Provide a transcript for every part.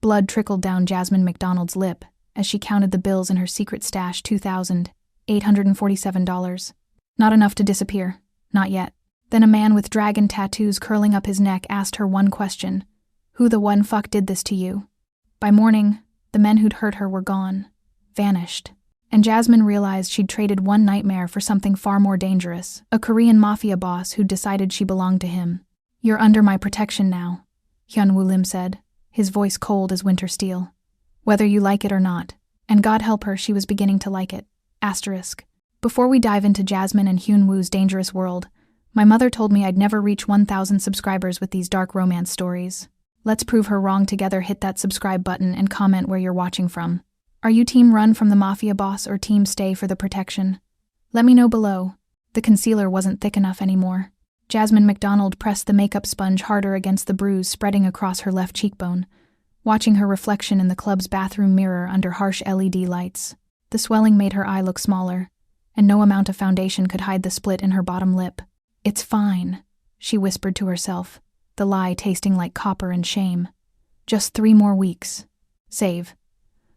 Blood trickled down Jasmine McDonald's lip as she counted the bills in her secret stash. $2,847. Not enough to disappear. Not yet. Then a man with dragon tattoos curling up his neck asked her one question. Who the one fuck did this to you? By morning, the men who'd hurt her were gone. Vanished. And Jasmine realized she'd traded one nightmare for something far more dangerous, a Korean Mafia boss who'd decided she belonged to him. You're under my protection now, Hyun-woo Lim said, his voice cold as winter steel. Whether you like it or not. And God help her, she was beginning to like it. Asterisk. Before we dive into Jasmine and Hyun-woo's dangerous world, my mother told me I'd never reach 1,000 subscribers with these dark romance stories. Let's prove her wrong together. Hit that subscribe button and comment where you're watching from. Are you team run from the Mafia boss or team stay for the protection? Let me know below. The concealer wasn't thick enough anymore. Jasmine McDonald pressed the makeup sponge harder against the bruise spreading across her left cheekbone, watching her reflection in the club's bathroom mirror under harsh LED lights. The swelling made her eye look smaller, and no amount of foundation could hide the split in her bottom lip. It's fine, she whispered to herself, the lie tasting like copper and shame. Just 3 more weeks. Save.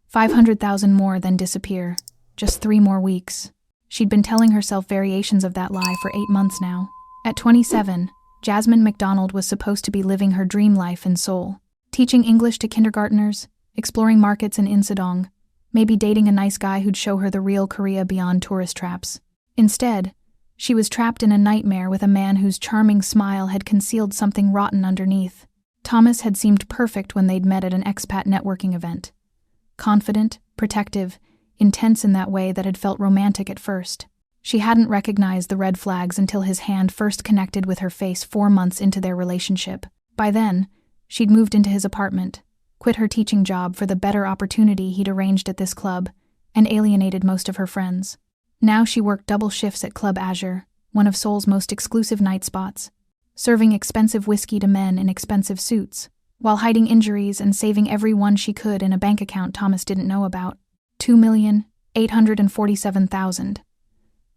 500,000 more, then disappear. Just 3 more weeks. She'd been telling herself variations of that lie for 8 months now. At 27, Jasmine McDonald was supposed to be living her dream life in Seoul. Teaching English to kindergartners, exploring markets in Insadong, maybe dating a nice guy who'd show her the real Korea beyond tourist traps. Instead, she was trapped in a nightmare with a man whose charming smile had concealed something rotten underneath. Thomas had seemed perfect when they'd met at an expat networking event. Confident, protective, intense in that way that had felt romantic at first. She hadn't recognized the red flags until his hand first connected with her face 4 months into their relationship. By then, she'd moved into his apartment, quit her teaching job for the better opportunity he'd arranged at this club, and alienated most of her friends. Now she worked double shifts at Club Azure, one of Seoul's most exclusive night spots, serving expensive whiskey to men in expensive suits, while hiding injuries and saving every one she could in a bank account Thomas didn't know about. 2,847,000.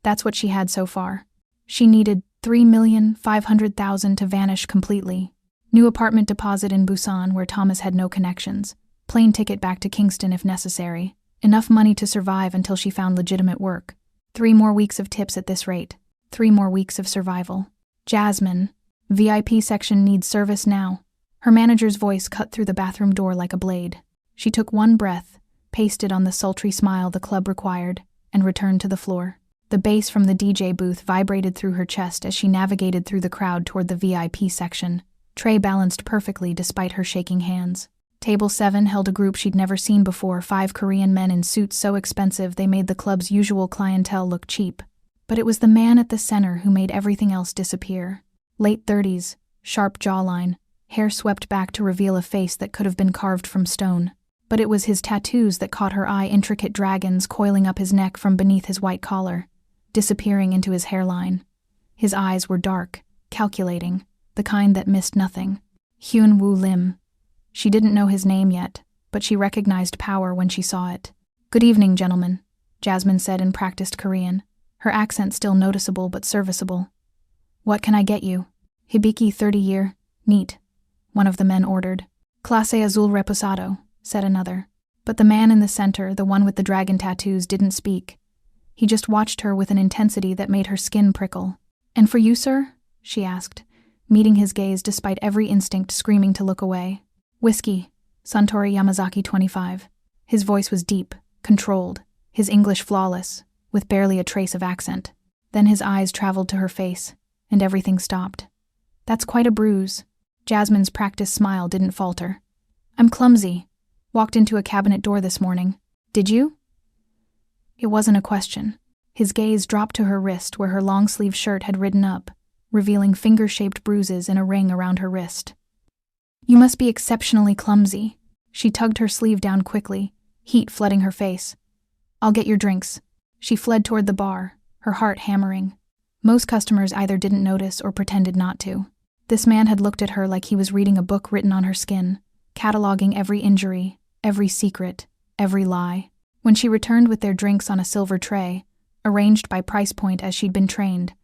That's what she had so far. She needed 3,500,000 to vanish completely. New apartment deposit in Busan where Thomas had no connections. Plane ticket back to Kingston if necessary. Enough money to survive until she found legitimate work. 3 more weeks of tips at this rate. 3 more weeks of survival. Jasmine. VIP section needs service now. Her manager's voice cut through the bathroom door like a blade. She took one breath, pasted on the sultry smile the club required, and returned to the floor. The bass from the DJ booth vibrated through her chest as she navigated through the crowd toward the VIP section. Tray balanced perfectly despite her shaking hands. Table 7 held a group she'd never seen before, 5 Korean men in suits so expensive they made the club's usual clientele look cheap. But it was the man at the center who made everything else disappear. Late 30s, sharp jawline, hair swept back to reveal a face that could have been carved from stone. But it was his tattoos that caught her eye, intricate dragons coiling up his neck from beneath his white collar, disappearing into his hairline. His eyes were dark, calculating, the kind that missed nothing. Hyun-woo Lim. She didn't know his name yet, but she recognized power when she saw it. "Good evening, gentlemen," Jasmine said in practiced Korean, her accent still noticeable but serviceable. "What can I get you?" "Hibiki 30-year, neat," one of the men ordered. "Clase Azul Reposado," said another. But the man in the center, the one with the dragon tattoos, didn't speak. He just watched her with an intensity that made her skin prickle. "And for you, sir?" she asked, meeting his gaze despite every instinct screaming to look away. "Whiskey, Suntory Yamazaki 25. His voice was deep, controlled, his English flawless, with barely a trace of accent. Then his eyes traveled to her face, and everything stopped. "That's quite a bruise." Jasmine's practiced smile didn't falter. "I'm clumsy. Walked into a cabinet door this morning. Did you?" It wasn't a question. His gaze dropped to her wrist where her long-sleeve shirt had ridden up, revealing finger-shaped bruises and a ring around her wrist. "You must be exceptionally clumsy." She tugged her sleeve down quickly, heat flooding her face. "I'll get your drinks." She fled toward the bar, her heart hammering. Most customers either didn't notice or pretended not to. This man had looked at her like he was reading a book written on her skin, cataloging every injury, every secret, every lie. When she returned with their drinks on a silver tray, arranged by price point as she'd been trained,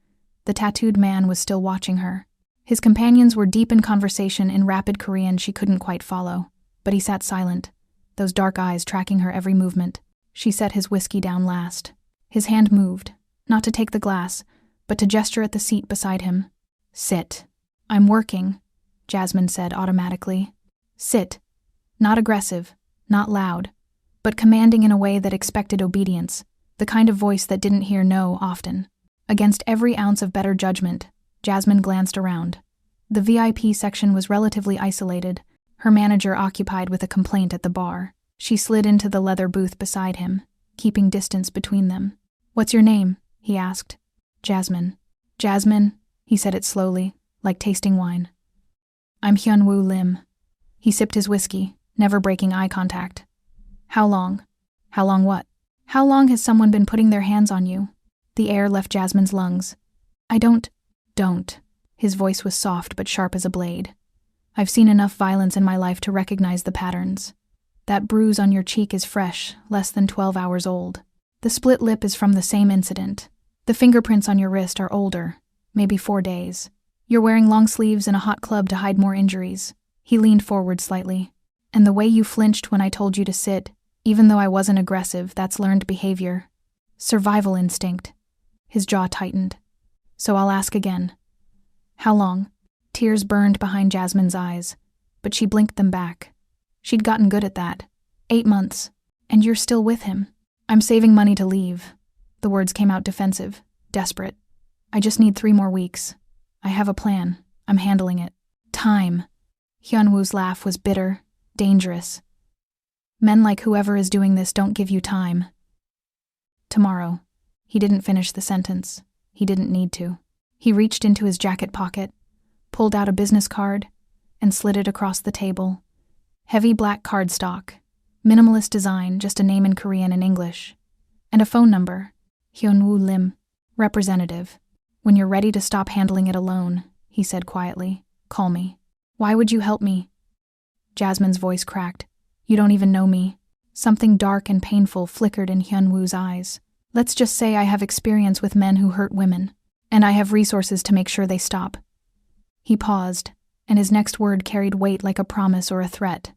the tattooed man was still watching her. His companions were deep in conversation in rapid Korean she couldn't quite follow. But he sat silent, those dark eyes tracking her every movement. She set his whiskey down last. His hand moved, not to take the glass, but to gesture at the seat beside him. Sit. I'm working, Jasmine said automatically. Sit. Not aggressive, not loud, but commanding in a way that expected obedience, the kind of voice that didn't hear no often. Against every ounce of better judgment, Jasmine glanced around. The VIP section was relatively isolated, her manager occupied with a complaint at the bar. She slid into the leather booth beside him, keeping distance between them. What's your name? He asked. Jasmine. Jasmine, he said it slowly, like tasting wine. I'm Hyun-woo Lim. He sipped his whiskey, never breaking eye contact. How long? How long what? How long has someone been putting their hands on you? The air left Jasmine's lungs. I don't. His voice was soft but sharp as a blade. I've seen enough violence in my life to recognize the patterns. That bruise on your cheek is fresh, less than 12 hours old. The split lip is from the same incident. The fingerprints on your wrist are older, maybe 4 days. You're wearing long sleeves in a hot club to hide more injuries. He leaned forward slightly. And the way you flinched when I told you to sit, even though I wasn't aggressive, that's learned behavior. Survival instinct. His jaw tightened. So I'll ask again. How long? Tears burned behind Jasmine's eyes, but she blinked them back. She'd gotten good at that. 8 months. And you're still with him. I'm saving money to leave. The words came out defensive, desperate. I just need 3 more weeks. I have a plan. I'm handling it. Time. Hyun-woo's laugh was bitter, dangerous. Men like whoever is doing this don't give you time. Tomorrow. He didn't finish the sentence. He didn't need to. He reached into his jacket pocket, pulled out a business card, and slid it across the table. Heavy black cardstock. Minimalist design, just a name in Korean and English. And a phone number. Hyun-woo Lim. Representative. When you're ready to stop handling it alone, he said quietly, call me. Why would you help me? Jasmine's voice cracked. You don't even know me. Something dark and painful flickered in Hyun-woo's eyes. Let's just say I have experience with men who hurt women. And I have resources to make sure they stop. He paused, and his next word carried weight like a promise or a threat.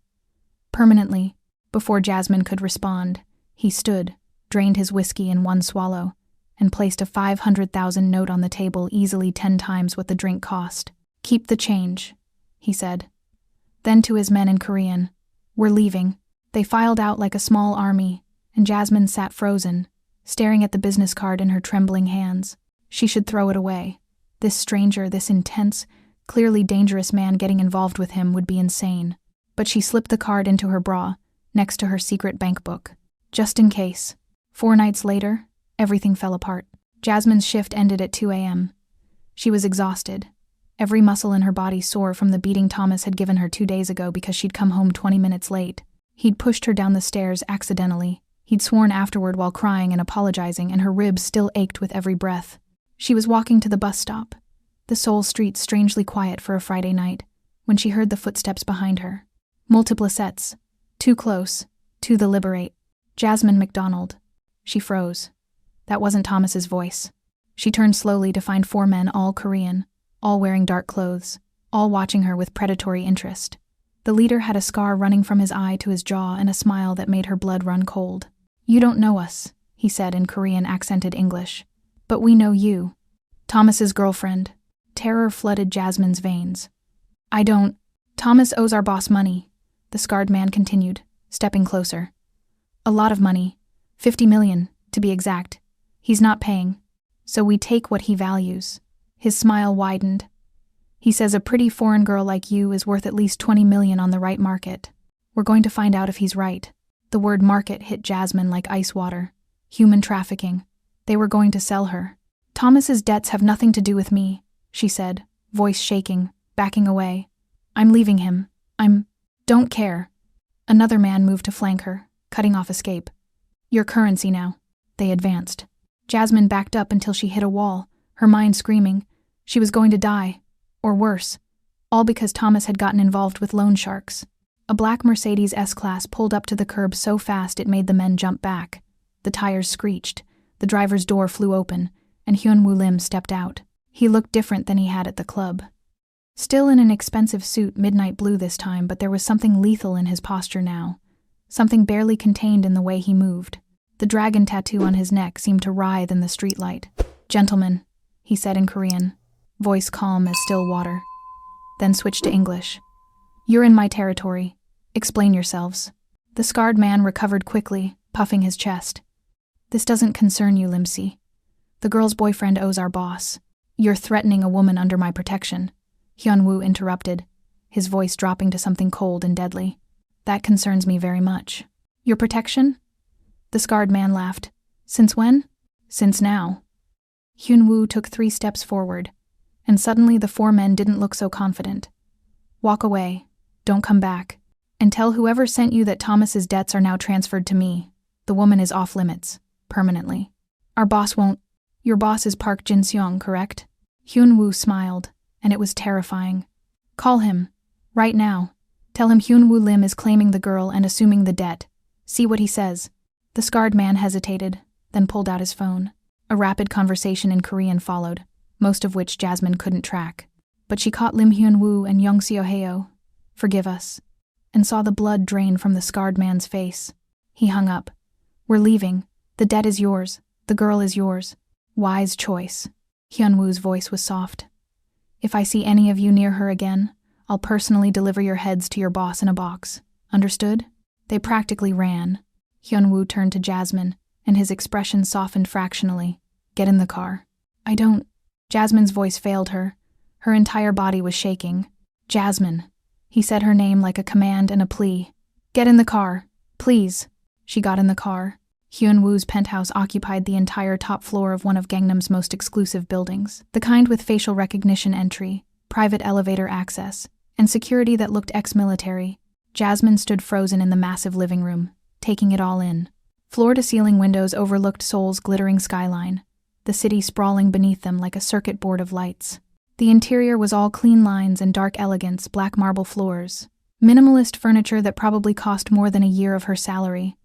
Permanently, before Jasmine could respond, he stood, drained his whiskey in one swallow, and placed a 500,000 note on the table easily 10 times what the drink cost. Keep the change, he said. Then to his men in Korean, we're leaving. They filed out like a small army, and Jasmine sat frozen, staring at the business card in her trembling hands. She should throw it away. This stranger, this intense, clearly dangerous man getting involved with him would be insane. But she slipped the card into her bra, next to her secret bank book. Just in case. 4 nights later, everything fell apart. Jasmine's shift ended at 2 a.m. She was exhausted. Every muscle in her body sore from the beating Thomas had given her 2 days ago because she'd come home 20 minutes late. He'd pushed her down the stairs accidentally. He'd sworn afterward while crying and apologizing, and her ribs still ached with every breath. She was walking to the bus stop, the Seoul streets strangely quiet for a Friday night, when she heard the footsteps behind her. Multiplacets. Too close. To the Liberate. Jasmine McDonald. She froze. That wasn't Thomas's voice. She turned slowly to find 4 men, all Korean, all wearing dark clothes, all watching her with predatory interest. The leader had a scar running from his eye to his jaw and a smile that made her blood run cold. You don't know us, he said in Korean accented English. But we know you. Thomas's girlfriend. Terror flooded Jasmine's veins. I don't. Thomas owes our boss money, the scarred man continued, stepping closer. A lot of money. 50 million, to be exact. He's not paying. So we take what he values. His smile widened. He says a pretty foreign girl like you is worth at least 20 million on the right market. We're going to find out if he's right. The word market hit Jasmine like ice water. Human trafficking. They were going to sell her. Thomas's debts have nothing to do with me, she said, voice shaking, backing away. I'm leaving him. Don't care. Another man moved to flank her, cutting off escape. Your currency now. They advanced. Jasmine backed up until she hit a wall, her mind screaming. She was going to die. Or worse. All because Thomas had gotten involved with loan sharks. A black Mercedes S-Class pulled up to the curb so fast it made the men jump back. The tires screeched. The driver's door flew open, and Hyun-woo Lim stepped out. He looked different than he had at the club. Still in an expensive suit, midnight blue this time, but there was something lethal in his posture now. Something barely contained in the way he moved. The dragon tattoo on his neck seemed to writhe in the streetlight. "Gentlemen," he said in Korean, voice calm as still water. Then switched to English. "You're in my territory. Explain yourselves." The scarred man recovered quickly, puffing his chest. "This doesn't concern you, Limsi. The girl's boyfriend owes our boss. You're threatening a woman under my protection," Hyun-woo interrupted, his voice dropping to something cold and deadly. "That concerns me very much." "Your protection?" The scarred man laughed. "Since when?" "Since now." Hyun-woo took 3 steps forward, and suddenly the 4 men didn't look so confident. "Walk away. Don't come back. And tell whoever sent you that Thomas's debts are now transferred to me. The woman is off limits. Permanently. Our boss won't. Your boss is Park Jin-seong, correct?" Hyun-woo smiled, and it was terrifying. "Call him. Right now. Tell him Hyun-woo Lim is claiming the girl and assuming the debt. See what he says." The scarred man hesitated, then pulled out his phone. A rapid conversation in Korean followed, most of which Jasmine couldn't track. But she caught Lim Hyun-woo and Young Seo-heo, "Forgive us," and saw the blood drain from the scarred man's face. He hung up. "We're leaving. The debt is yours. The girl is yours." "Wise choice." Hyun-woo's voice was soft. "If I see any of you near her again, I'll personally deliver your heads to your boss in a box. Understood?" They practically ran. Hyun-woo turned to Jasmine, and his expression softened fractionally. "Get in the car." "I don't." Jasmine's voice failed her. Her entire body was shaking. "Jasmine." He said her name like a command and a plea. "Get in the car. Please." She got in the car. Hyun-woo's penthouse occupied the entire top floor of one of Gangnam's most exclusive buildings. The kind with facial recognition entry, private elevator access, and security that looked ex-military. Jasmine stood frozen in the massive living room, taking it all in. Floor-to-ceiling windows overlooked Seoul's glittering skyline, the city sprawling beneath them like a circuit board of lights. The interior was all clean lines and dark elegance, black marble floors. Minimalist furniture that probably cost more than a year of her salary.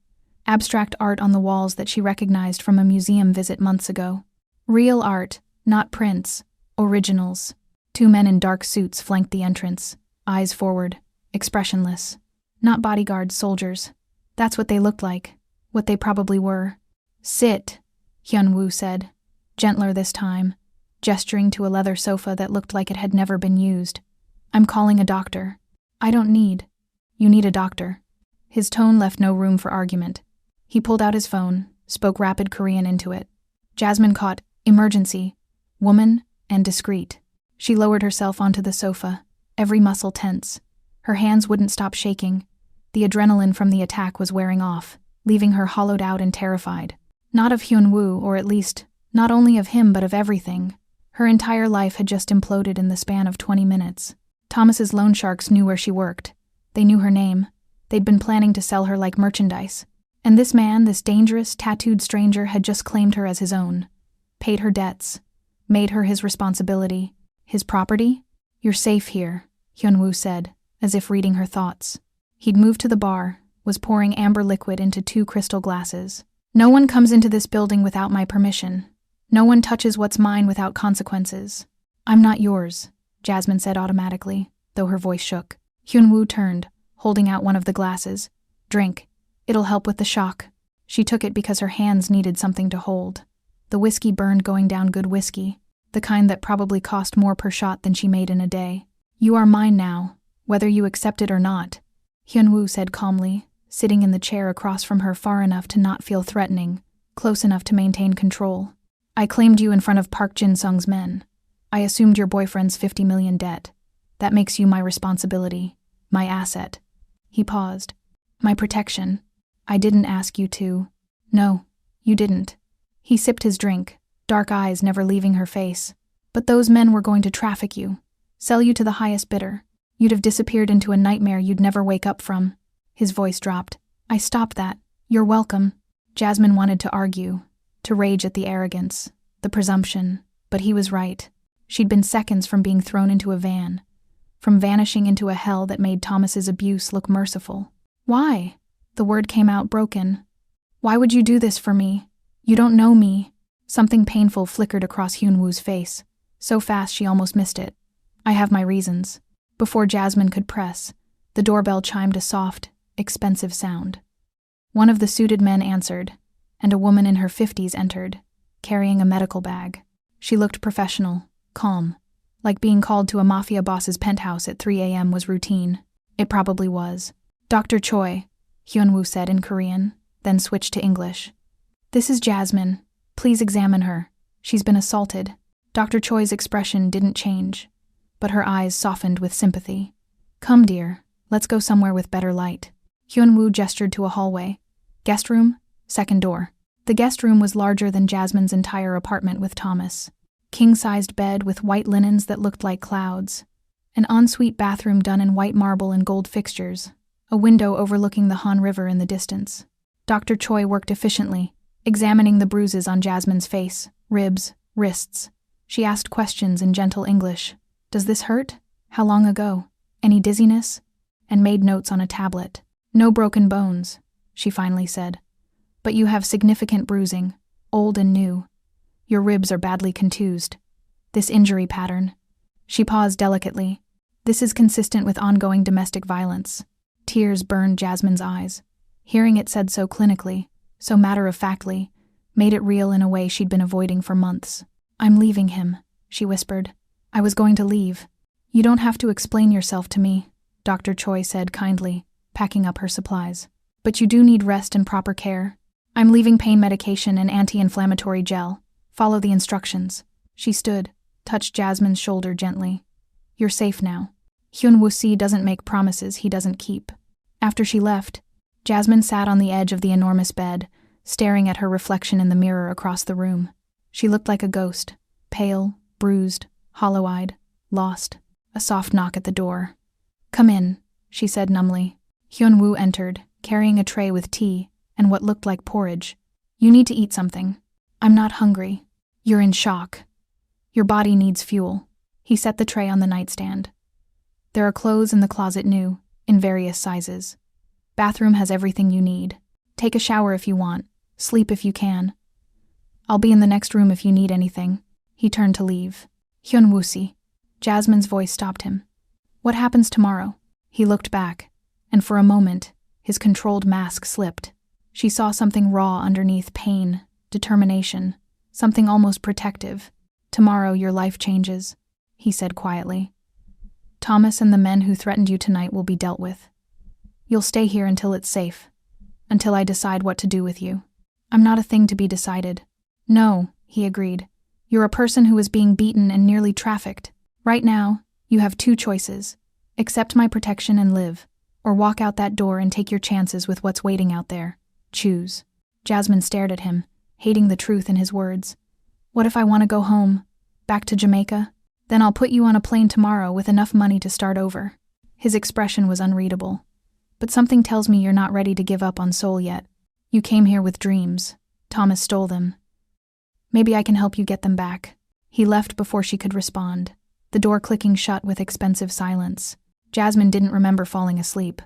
Abstract art on the walls that she recognized from a museum visit months ago. Real art, not prints. Originals. 2 men in dark suits flanked the entrance, eyes forward, expressionless. Not bodyguards, soldiers. That's what they looked like, what they probably were. "Sit," Hyun-woo said, gentler this time, gesturing to a leather sofa that looked like it had never been used. "I'm calling a doctor." "I don't need." "You need a doctor." His tone left no room for argument. He pulled out his phone, spoke rapid Korean into it. Jasmine caught "emergency," "woman," and "discreet." She lowered herself onto the sofa, every muscle tense. Her hands wouldn't stop shaking. The adrenaline from the attack was wearing off, leaving her hollowed out and terrified. Not of Hyun-woo, or at least, not only of him but of everything. Her entire life had just imploded in the span of 20 minutes. Thomas's loan sharks knew where she worked. They knew her name. They'd been planning to sell her like merchandise. And this man, this dangerous, tattooed stranger, had just claimed her as his own. Paid her debts. Made her his responsibility. His property? "You're safe here," Hyun-woo said, as if reading her thoughts. He'd moved to the bar, was pouring amber liquid into 2 crystal glasses. "No one comes into this building without my permission. No one touches what's mine without consequences." "I'm not yours," Jasmine said automatically, though her voice shook. Hyun-woo turned, holding out one of the glasses. "Drink. It'll help with the shock." She took it because her hands needed something to hold. The whiskey burned going down good whiskey, the kind that probably cost more per shot than she made in a day. "You are mine now, whether you accept it or not," Hyun-woo said calmly, sitting in the chair across from her far enough to not feel threatening, close enough to maintain control. "I claimed you in front of Park Jin-seong's men. I assumed your boyfriend's 50 million debt. That makes you my responsibility, my asset." He paused. "My protection. I didn't ask you to." "No, you didn't." He sipped his drink, dark eyes never leaving her face. "But those men were going to traffic you, sell you to the highest bidder. You'd have disappeared into a nightmare you'd never wake up from." His voice dropped. "I stopped that. You're welcome." Jasmine wanted to argue, to rage at the arrogance, the presumption, but he was right. She'd been seconds from being thrown into a van, from vanishing into a hell that made Thomas's abuse look merciful. "Why?" The word came out broken. "Why would you do this for me? You don't know me." Something painful flickered across Hyun-woo's face, so fast she almost missed it. I have my reasons. Before Jasmine could press, the doorbell chimed a soft, expensive sound. One of the suited men answered, and a woman in her 50s entered, carrying a medical bag. She looked professional, calm, like being called to a Mafia boss's penthouse at 3 a.m. was routine. It probably was. Dr. Choi, Hyunwoo said in Korean, then switched to English. This is Jasmine. Please examine her. She's been assaulted. Dr. Choi's expression didn't change, but her eyes softened with sympathy. Come, dear, let's go somewhere with better light. Hyunwoo gestured to a hallway. Guest room, second door. The guest room was larger than Jasmine's entire apartment with Thomas. King-sized bed with white linens that looked like clouds. An ensuite bathroom done in white marble and gold fixtures. A window overlooking the Han River in the distance. Dr. Choi worked efficiently, examining the bruises on Jasmine's face, ribs, wrists. She asked questions in gentle English. Does this hurt? How long ago? Any dizziness? And made notes on a tablet. No broken bones, she finally said. But you have significant bruising, old and new. Your ribs are badly contused. This injury pattern. She paused delicately. This is consistent with ongoing domestic violence. Tears burned Jasmine's eyes. Hearing it said so clinically, so matter-of-factly, made it real in a way she'd been avoiding for months. I'm leaving him, she whispered. I was going to leave. You don't have to explain yourself to me, Dr. Choi said kindly, packing up her supplies. But you do need rest and proper care. I'm leaving pain medication and anti-inflammatory gel. Follow the instructions. She stood, touched Jasmine's shoulder gently. You're safe now. Hyunwoo doesn't make promises he doesn't keep. After she left, Jasmine sat on the edge of the enormous bed, staring at her reflection in the mirror across the room. She looked like a ghost, pale, bruised, hollow-eyed, lost. A soft knock at the door. Come in, she said numbly. Hyunwoo entered, carrying a tray with tea and what looked like porridge. You need to eat something. I'm not hungry. You're in shock. Your body needs fuel. He set the tray on the nightstand. There are clothes in the closet new, in various sizes. Bathroom has everything you need. Take a shower if you want. Sleep if you can. I'll be in the next room if you need anything. He turned to leave. Hyunwoo. Jasmine's voice stopped him. What happens tomorrow? He looked back, and for a moment, his controlled mask slipped. She saw something raw underneath pain, determination, something almost protective. Tomorrow your life changes, he said quietly. Thomas and the men who threatened you tonight will be dealt with. You'll stay here until it's safe, until I decide what to do with you. I'm not a thing to be decided. No, he agreed. You're a person who is being beaten and nearly trafficked. Right now, you have two choices. Accept my protection and live, or walk out that door and take your chances with what's waiting out there. Choose. Jasmine stared at him, hating the truth in his words. What if I want to go home? Back to Jamaica? Then I'll put you on a plane tomorrow with enough money to start over. His expression was unreadable. But something tells me you're not ready to give up on Seoul yet. You came here with dreams. Thomas stole them. Maybe I can help you get them back. He left before she could respond, the door clicking shut with expensive silence. Jasmine didn't remember falling asleep.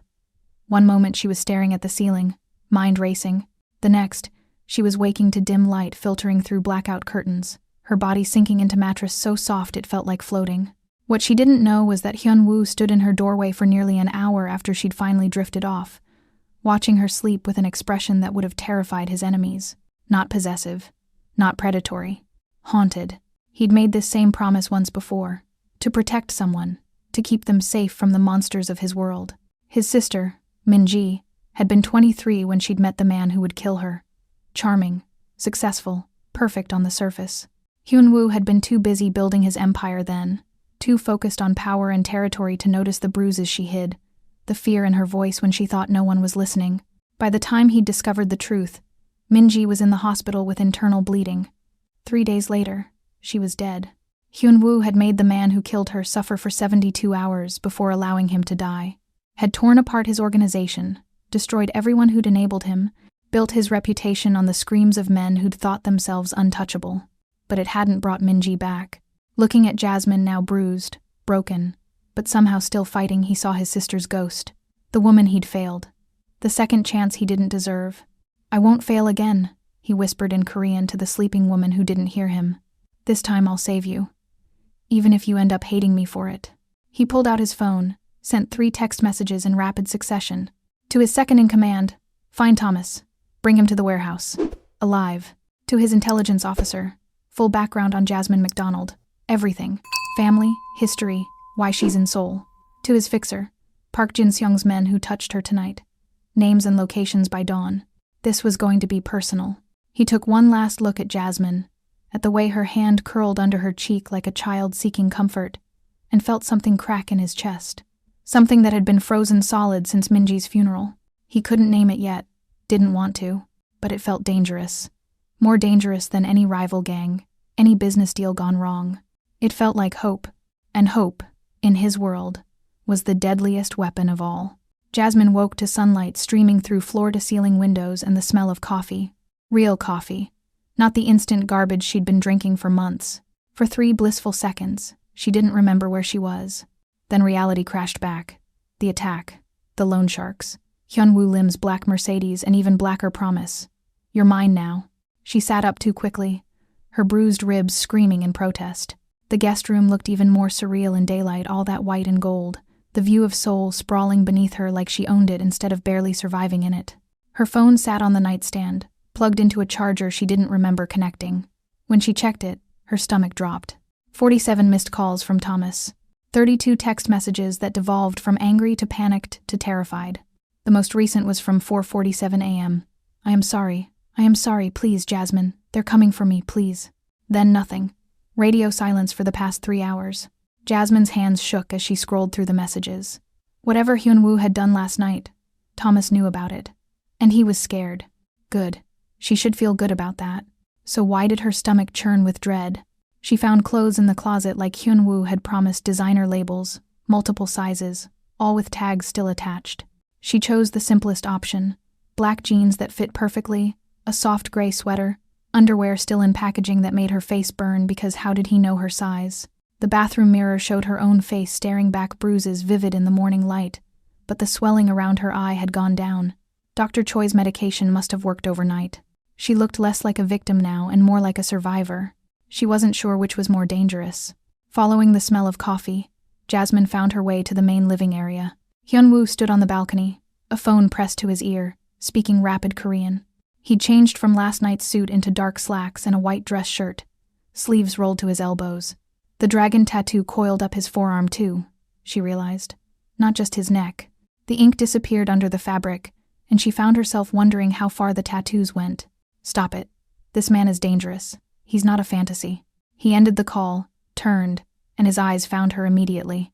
One moment she was staring at the ceiling, mind racing. The next, she was waking to dim light filtering through blackout curtains, her body sinking into mattress so soft it felt like floating. What she didn't know was that Hyunwoo stood in her doorway for nearly an hour after she'd finally drifted off, watching her sleep with an expression that would have terrified his enemies. Not possessive, not predatory, haunted. He'd made this same promise once before, to protect someone, to keep them safe from the monsters of his world. His sister, Minji, had been 23 when she'd met the man who would kill her. Charming, successful, perfect on the surface. Hyunwoo had been too busy building his empire then, too focused on power and territory to notice the bruises she hid, the fear in her voice when she thought no one was listening. By the time he'd discovered the truth, Minji was in the hospital with internal bleeding. 3 days later, she was dead. Hyunwoo had made the man who killed her suffer for 72 hours before allowing him to die, had torn apart his organization, destroyed everyone who'd enabled him, built his reputation on the screams of men who'd thought themselves untouchable. But it hadn't brought Minji back. Looking at Jasmine now bruised, broken, but somehow still fighting, he saw his sister's ghost, the woman he'd failed, the second chance he didn't deserve. I won't fail again, he whispered in Korean to the sleeping woman who didn't hear him. This time I'll save you. even if you end up hating me for it. He pulled out his phone, sent 3 text messages in rapid succession. To his second-in-command, find Thomas. Bring him to the warehouse. Alive. To his intelligence officer, full background on Jasmine McDonald. Everything. Family, history, why she's in Seoul. To his fixer, Park Jin-seong's men who touched her tonight. Names and locations by dawn. This was going to be personal. He took one last look at Jasmine, at the way her hand curled under her cheek like a child seeking comfort, and felt something crack in his chest. Something that had been frozen solid since Minji's funeral. He couldn't name it yet, didn't want to, but it felt dangerous. More dangerous than any rival gang, any business deal gone wrong. It felt like hope, and hope, in his world, was the deadliest weapon of all. Jasmine woke to sunlight streaming through floor-to-ceiling windows and the smell of coffee. Real coffee. Not the instant garbage she'd been drinking for months. For 3 blissful seconds, she didn't remember where she was. Then reality crashed back. The attack. The loan sharks. Hyunwoo Lim's black Mercedes and even blacker promise. You're mine now. She sat up too quickly, her bruised ribs screaming in protest. The guest room looked even more surreal in daylight, all that white and gold. The view of Seoul sprawling beneath her like she owned it instead of barely surviving in it. Her phone sat on the nightstand, plugged into a charger she didn't remember connecting. When she checked it, her stomach dropped. 47 missed calls from Thomas. 32 text messages that devolved from angry to panicked to terrified. The most recent was from 4:47 a.m. I am sorry, please, Jasmine. They're coming for me, please. Then nothing. Radio silence for the past 3 hours. Jasmine's hands shook as she scrolled through the messages. Whatever Hyunwoo had done last night, Thomas knew about it. And he was scared. Good. She should feel good about that. So why did her stomach churn with dread? She found clothes in the closet like Hyunwoo had promised, designer labels, multiple sizes, all with tags still attached. She chose the simplest option. Black jeans that fit perfectly, a soft gray sweater, underwear still in packaging that made her face burn because how did he know her size? The bathroom mirror showed her own face staring back, bruises vivid in the morning light, but the swelling around her eye had gone down. Dr. Choi's medication must have worked overnight. She looked less like a victim now and more like a survivor. She wasn't sure which was more dangerous. Following the smell of coffee, Jasmine found her way to the main living area. Hyunwoo stood on the balcony, a phone pressed to his ear, speaking rapid Korean. He'd changed from last night's suit into dark slacks and a white dress shirt, sleeves rolled to his elbows. The dragon tattoo coiled up his forearm too, she realized. Not just his neck. The ink disappeared under the fabric, and she found herself wondering how far the tattoos went. Stop it. This man is dangerous. He's not a fantasy. He ended the call, turned, and his eyes found her immediately.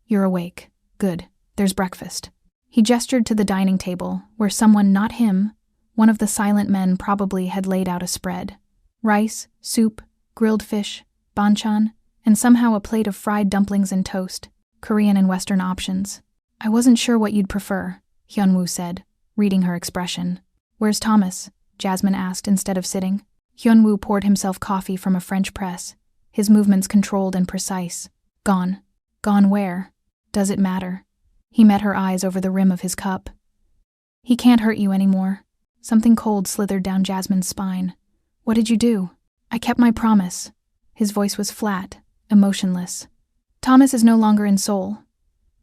You're awake. Good. There's breakfast. He gestured to the dining table, where someone, not him, one of the silent men probably had laid out a spread. Rice, soup, grilled fish, banchan, and somehow a plate of fried dumplings and toast, Korean and Western options. I wasn't sure what you'd prefer, Hyunwoo said, reading her expression. Where's Thomas? Jasmine asked instead of sitting. Hyunwoo poured himself coffee from a French press, his movements controlled and precise. Gone. Gone where? Does it matter? He met her eyes over the rim of his cup. He can't hurt you anymore. Something cold slithered down Jasmine's spine. What did you do? I kept my promise. His voice was flat, emotionless. Thomas is no longer in Seoul.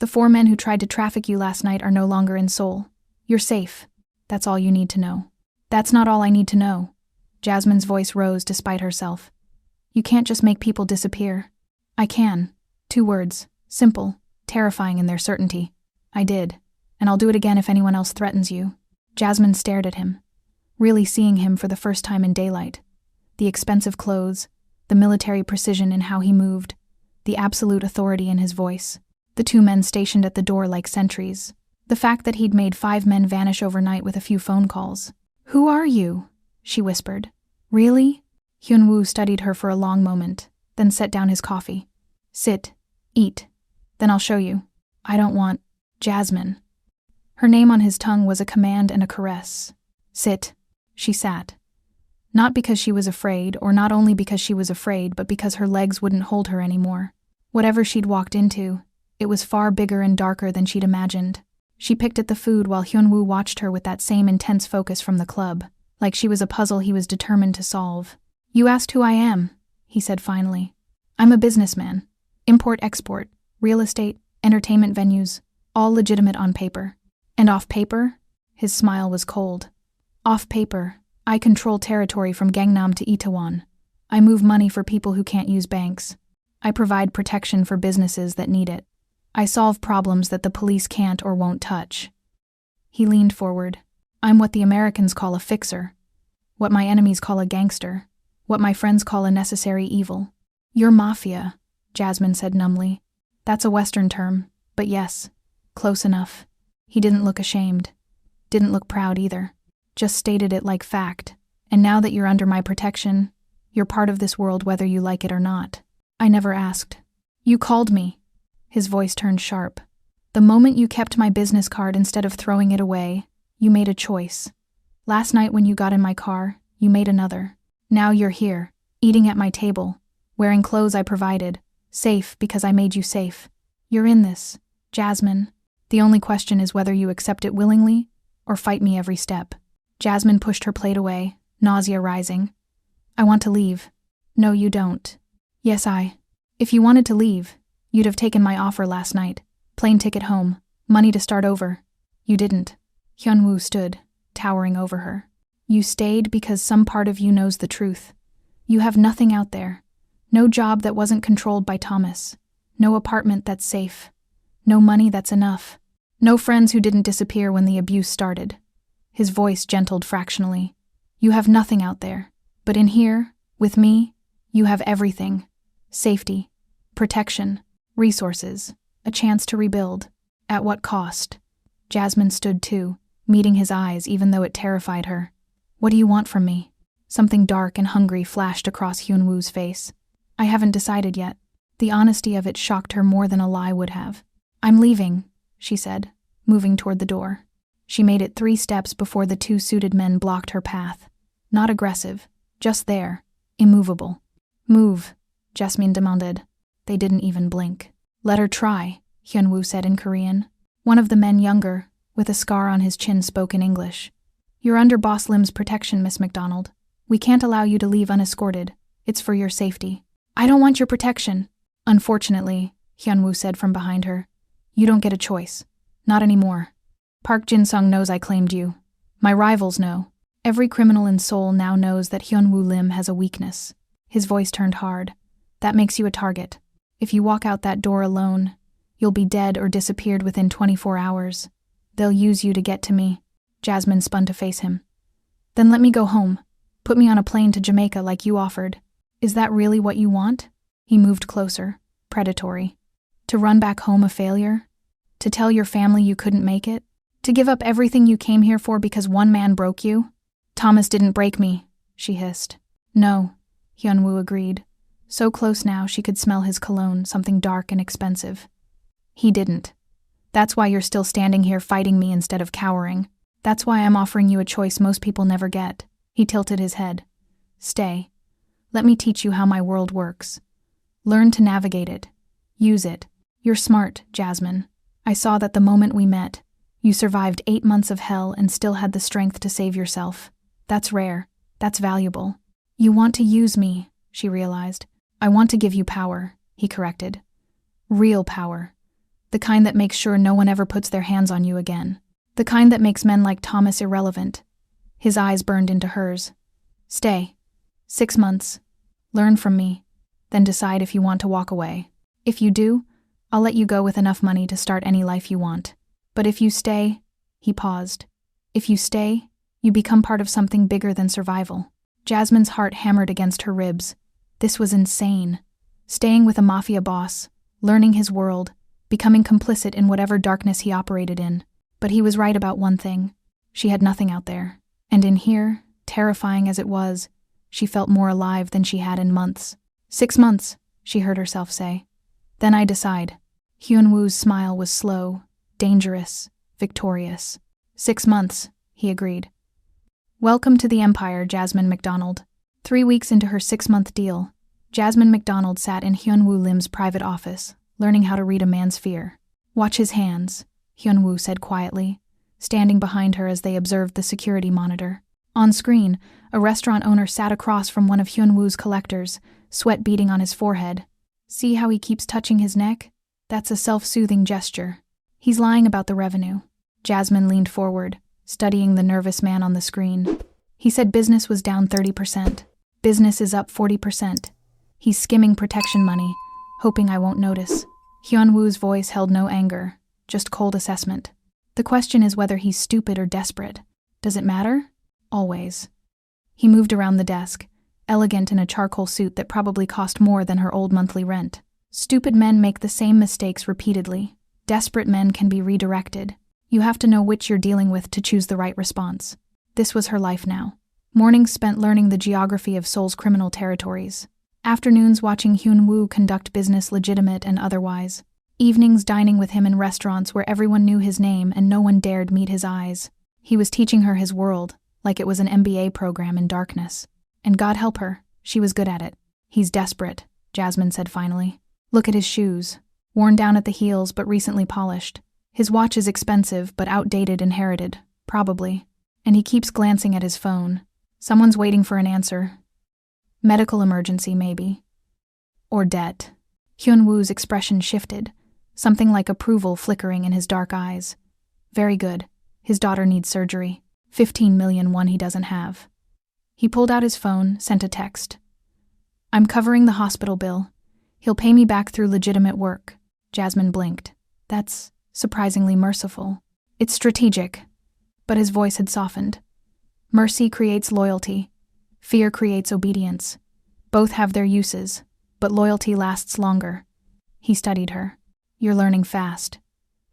The 4 men who tried to traffic you last night are no longer in Seoul. You're safe. That's all you need to know. That's not all I need to know. Jasmine's voice rose despite herself. You can't just make people disappear. I can. 2 words. Simple. Terrifying in their certainty. I did. And I'll do it again if anyone else threatens you. Jasmine stared at him, really seeing him for the first time in daylight. The expensive clothes, the military precision in how he moved, the absolute authority in his voice. The 2 men stationed at the door like sentries. The fact that he'd made 5 men vanish overnight with a few phone calls. Who are you? She whispered. Really? Hyunwoo studied her for a long moment, then set down his coffee. Sit. Eat. Then I'll show you. I don't want... Jasmine. Her name on his tongue was a command and a caress. Sit. She sat. Not because she was afraid, or not only because she was afraid, but because her legs wouldn't hold her anymore. Whatever she'd walked into, it was far bigger and darker than she'd imagined. She picked at the food while Hyunwoo watched her with that same intense focus from the club, like she was a puzzle he was determined to solve. You asked who I am, he said finally. I'm a businessman. Import-export, real estate, entertainment venues, all legitimate on paper. And off paper? His smile was cold. Off paper, I control territory from Gangnam to Itaewon. I move money for people who can't use banks. I provide protection for businesses that need it. I solve problems that the police can't or won't touch. He leaned forward. I'm what the Americans call a fixer. What my enemies call a gangster. What my friends call a necessary evil. You're Mafia, Jasmine said numbly. That's a Western term, but yes, close enough. He didn't look ashamed. Didn't look proud either. Just stated it like fact. And now that you're under my protection, you're part of this world whether you like it or not. I never asked. You called me. His voice turned sharp. The moment you kept my business card instead of throwing it away, you made a choice. Last night when you got in my car, you made another. Now you're here, eating at my table, wearing clothes I provided, safe because I made you safe. You're in this, Jasmine. The only question is whether you accept it willingly or fight me every step. Jasmine pushed her plate away, nausea rising. I want to leave. No, you don't. Yes, If you wanted to leave, you'd have taken my offer last night. Plane ticket home, money to start over. You didn't. Hyunwoo stood, towering over her. You stayed because some part of you knows the truth. You have nothing out there. No job that wasn't controlled by Thomas. No apartment that's safe. No money that's enough. No friends who didn't disappear when the abuse started. His voice gentled fractionally. You have nothing out there. But in here, with me, you have everything. Safety, protection, resources, a chance to rebuild. At what cost? Jasmine stood too, meeting his eyes even though it terrified her. What do you want from me? Something dark and hungry flashed across Hyunwoo's face. I haven't decided yet. The honesty of it shocked her more than a lie would have. I'm leaving, she said, moving toward the door. She made it 3 steps before the 2 suited men blocked her path. Not aggressive, just there, immovable. Move, Jasmine demanded. They didn't even blink. Let her try, Hyunwoo said in Korean. One of the men younger, with a scar on his chin, spoke in English. You're under Boss Lim's protection, Miss McDonald. We can't allow you to leave unescorted. It's for your safety. I don't want your protection. Unfortunately, Hyunwoo said from behind her. You don't get a choice. Not anymore. Park Jin-sung knows I claimed you. My rivals know. Every criminal in Seoul now knows that Hyunwoo Lim has a weakness. His voice turned hard. That makes you a target. If you walk out that door alone, you'll be dead or disappeared within 24 hours. They'll use you to get to me. Jasmine spun to face him. Then let me go home. Put me on a plane to Jamaica like you offered. Is that really what you want? He moved closer, predatory. To run back home a failure? To tell your family you couldn't make it? To give up everything you came here for because one man broke you? Thomas didn't break me, she hissed. No, Hyunwoo agreed. So close now she could smell his cologne, something dark and expensive. He didn't. That's why you're still standing here fighting me instead of cowering. That's why I'm offering you a choice most people never get. He tilted his head. Stay. Let me teach you how my world works. Learn to navigate it. Use it. You're smart, Jasmine. I saw that the moment we met. You survived 8 months of hell and still had the strength to save yourself. That's rare. That's valuable. You want to use me, she realized. I want to give you power, he corrected. Real power. The kind that makes sure no one ever puts their hands on you again. The kind that makes men like Thomas irrelevant. His eyes burned into hers. Stay. 6 months. Learn from me. Then decide if you want to walk away. If you do, I'll let you go with enough money to start any life you want. But if you stay, he paused. If you stay, you become part of something bigger than survival. Jasmine's heart hammered against her ribs. This was insane. Staying with a mafia boss, learning his world, becoming complicit in whatever darkness he operated in. But he was right about one thing. She had nothing out there. And in here, terrifying as it was, she felt more alive than she had in months. 6 months, she heard herself say. Then I decide. Hyunwoo's smile was slow, dangerous, victorious. 6 months, he agreed. Welcome to the Empire, Jasmine McDonald. 3 weeks into her 6-month deal, Jasmine McDonald sat in Hyunwoo Lim's private office, learning how to read a man's fear. Watch his hands, Hyunwoo said quietly, standing behind her as they observed the security monitor. On screen, a restaurant owner sat across from one of Hyunwoo's collectors, sweat beading on his forehead. See how he keeps touching his neck? That's a self-soothing gesture. He's lying about the revenue. Jasmine leaned forward, studying the nervous man on the screen. He said business was down 30%. Business is up 40%. He's skimming protection money, hoping I won't notice. Hyun-woo's voice held no anger, just cold assessment. The question is whether he's stupid or desperate. Does it matter? Always. He moved around the desk, elegant in a charcoal suit that probably cost more than her old monthly rent. Stupid men make the same mistakes repeatedly. Desperate men can be redirected. You have to know which you're dealing with to choose the right response. This was her life now. Mornings spent learning the geography of Seoul's criminal territories. Afternoons watching Hyun-woo conduct business legitimate and otherwise. Evenings dining with him in restaurants where everyone knew his name and no one dared meet his eyes. He was teaching her his world, like it was an MBA program in darkness. And God help her, she was good at it. He's desperate, Jasmine said finally. Look at his shoes. Worn down at the heels but recently polished. His watch is expensive but outdated inherited, probably. And he keeps glancing at his phone. Someone's waiting for an answer. Medical emergency, maybe. Or debt. Hyun-woo's expression shifted, something like approval flickering in his dark eyes. Very good. His daughter needs surgery. 15 million won he doesn't have. He pulled out his phone, sent a text. I'm covering the hospital bill. He'll pay me back through legitimate work. Jasmine blinked. That's surprisingly merciful. It's strategic. But his voice had softened. Mercy creates loyalty. Fear creates obedience. Both have their uses, but loyalty lasts longer. He studied her. You're learning fast.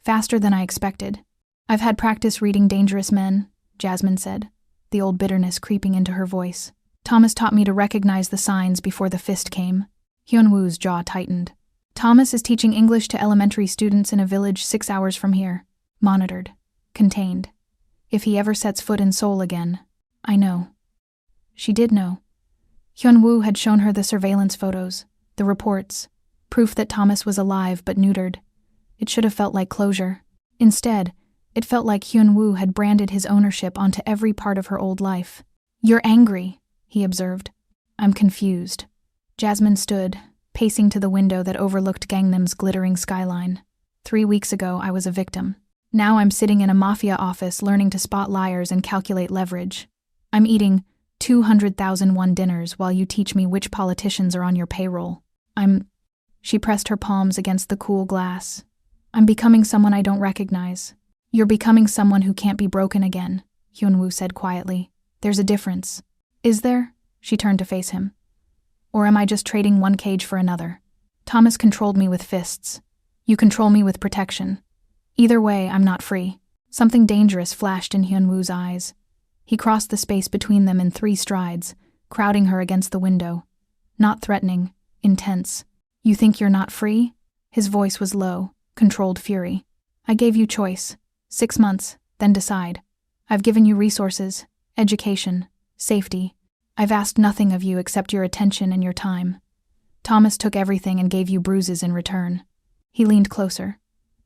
Faster than I expected. I've had practice reading dangerous men, Jasmine said, the old bitterness creeping into her voice. Thomas taught me to recognize the signs before the fist came. Hyun-woo's jaw tightened. Thomas is teaching English to elementary students in a village 6 hours from here. Monitored. Contained. If he ever sets foot in Seoul again. I know. She did know. Hyun-woo had shown her the surveillance photos, the reports, proof that Thomas was alive but neutered. It should have felt like closure. Instead, it felt like Hyun-woo had branded his ownership onto every part of her old life. You're angry, he observed. I'm confused. Jasmine stood, pacing to the window that overlooked Gangnam's glittering skyline. 3 weeks ago, I was a victim. Now I'm sitting in a Mafia office learning to spot liars and calculate leverage. I'm eating 200,000 won dinners while you teach me which politicians are on your payroll. She pressed her palms against the cool glass. I'm becoming someone I don't recognize. You're becoming someone who can't be broken again, Hyun-woo said quietly. There's a difference. Is there? She turned to face him. Or am I just trading one cage for another? Thomas controlled me with fists. You control me with protection. Either way, I'm not free. Something dangerous flashed in Hyun-woo's eyes. He crossed the space between them in 3 strides, crowding her against the window. Not threatening, intense. You think you're not free? His voice was low, controlled fury. I gave you choice. 6 months, then decide. I've given you resources, education, safety. I've asked nothing of you except your attention and your time. Thomas took everything and gave you bruises in return. He leaned closer.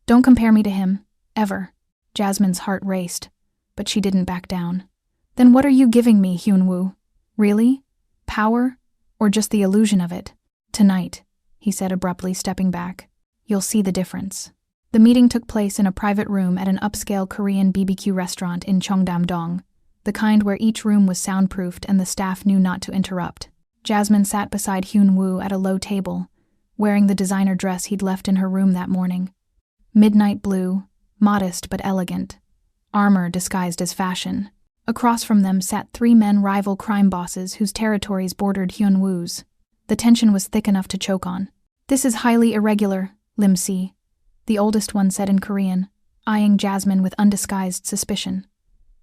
Don't compare me to him, ever. Jasmine's heart raced, but she didn't back down. Then what are you giving me, Hyun-woo? Really? Power? Or just the illusion of it? Tonight, he said abruptly, stepping back. You'll see the difference. The meeting took place in a private room at an upscale Korean BBQ restaurant in Cheongdam-dong, the kind where each room was soundproofed and the staff knew not to interrupt. Jasmine sat beside Hyun-woo at a low table, wearing the designer dress he'd left in her room that morning. Midnight blue, modest but elegant. Armor disguised as fashion. Across from them sat 3 men rival crime bosses whose territories bordered Hyun-woo's. The tension was thick enough to choke on. This is highly irregular, Lim Si, the oldest one said in Korean, eyeing Jasmine with undisguised suspicion.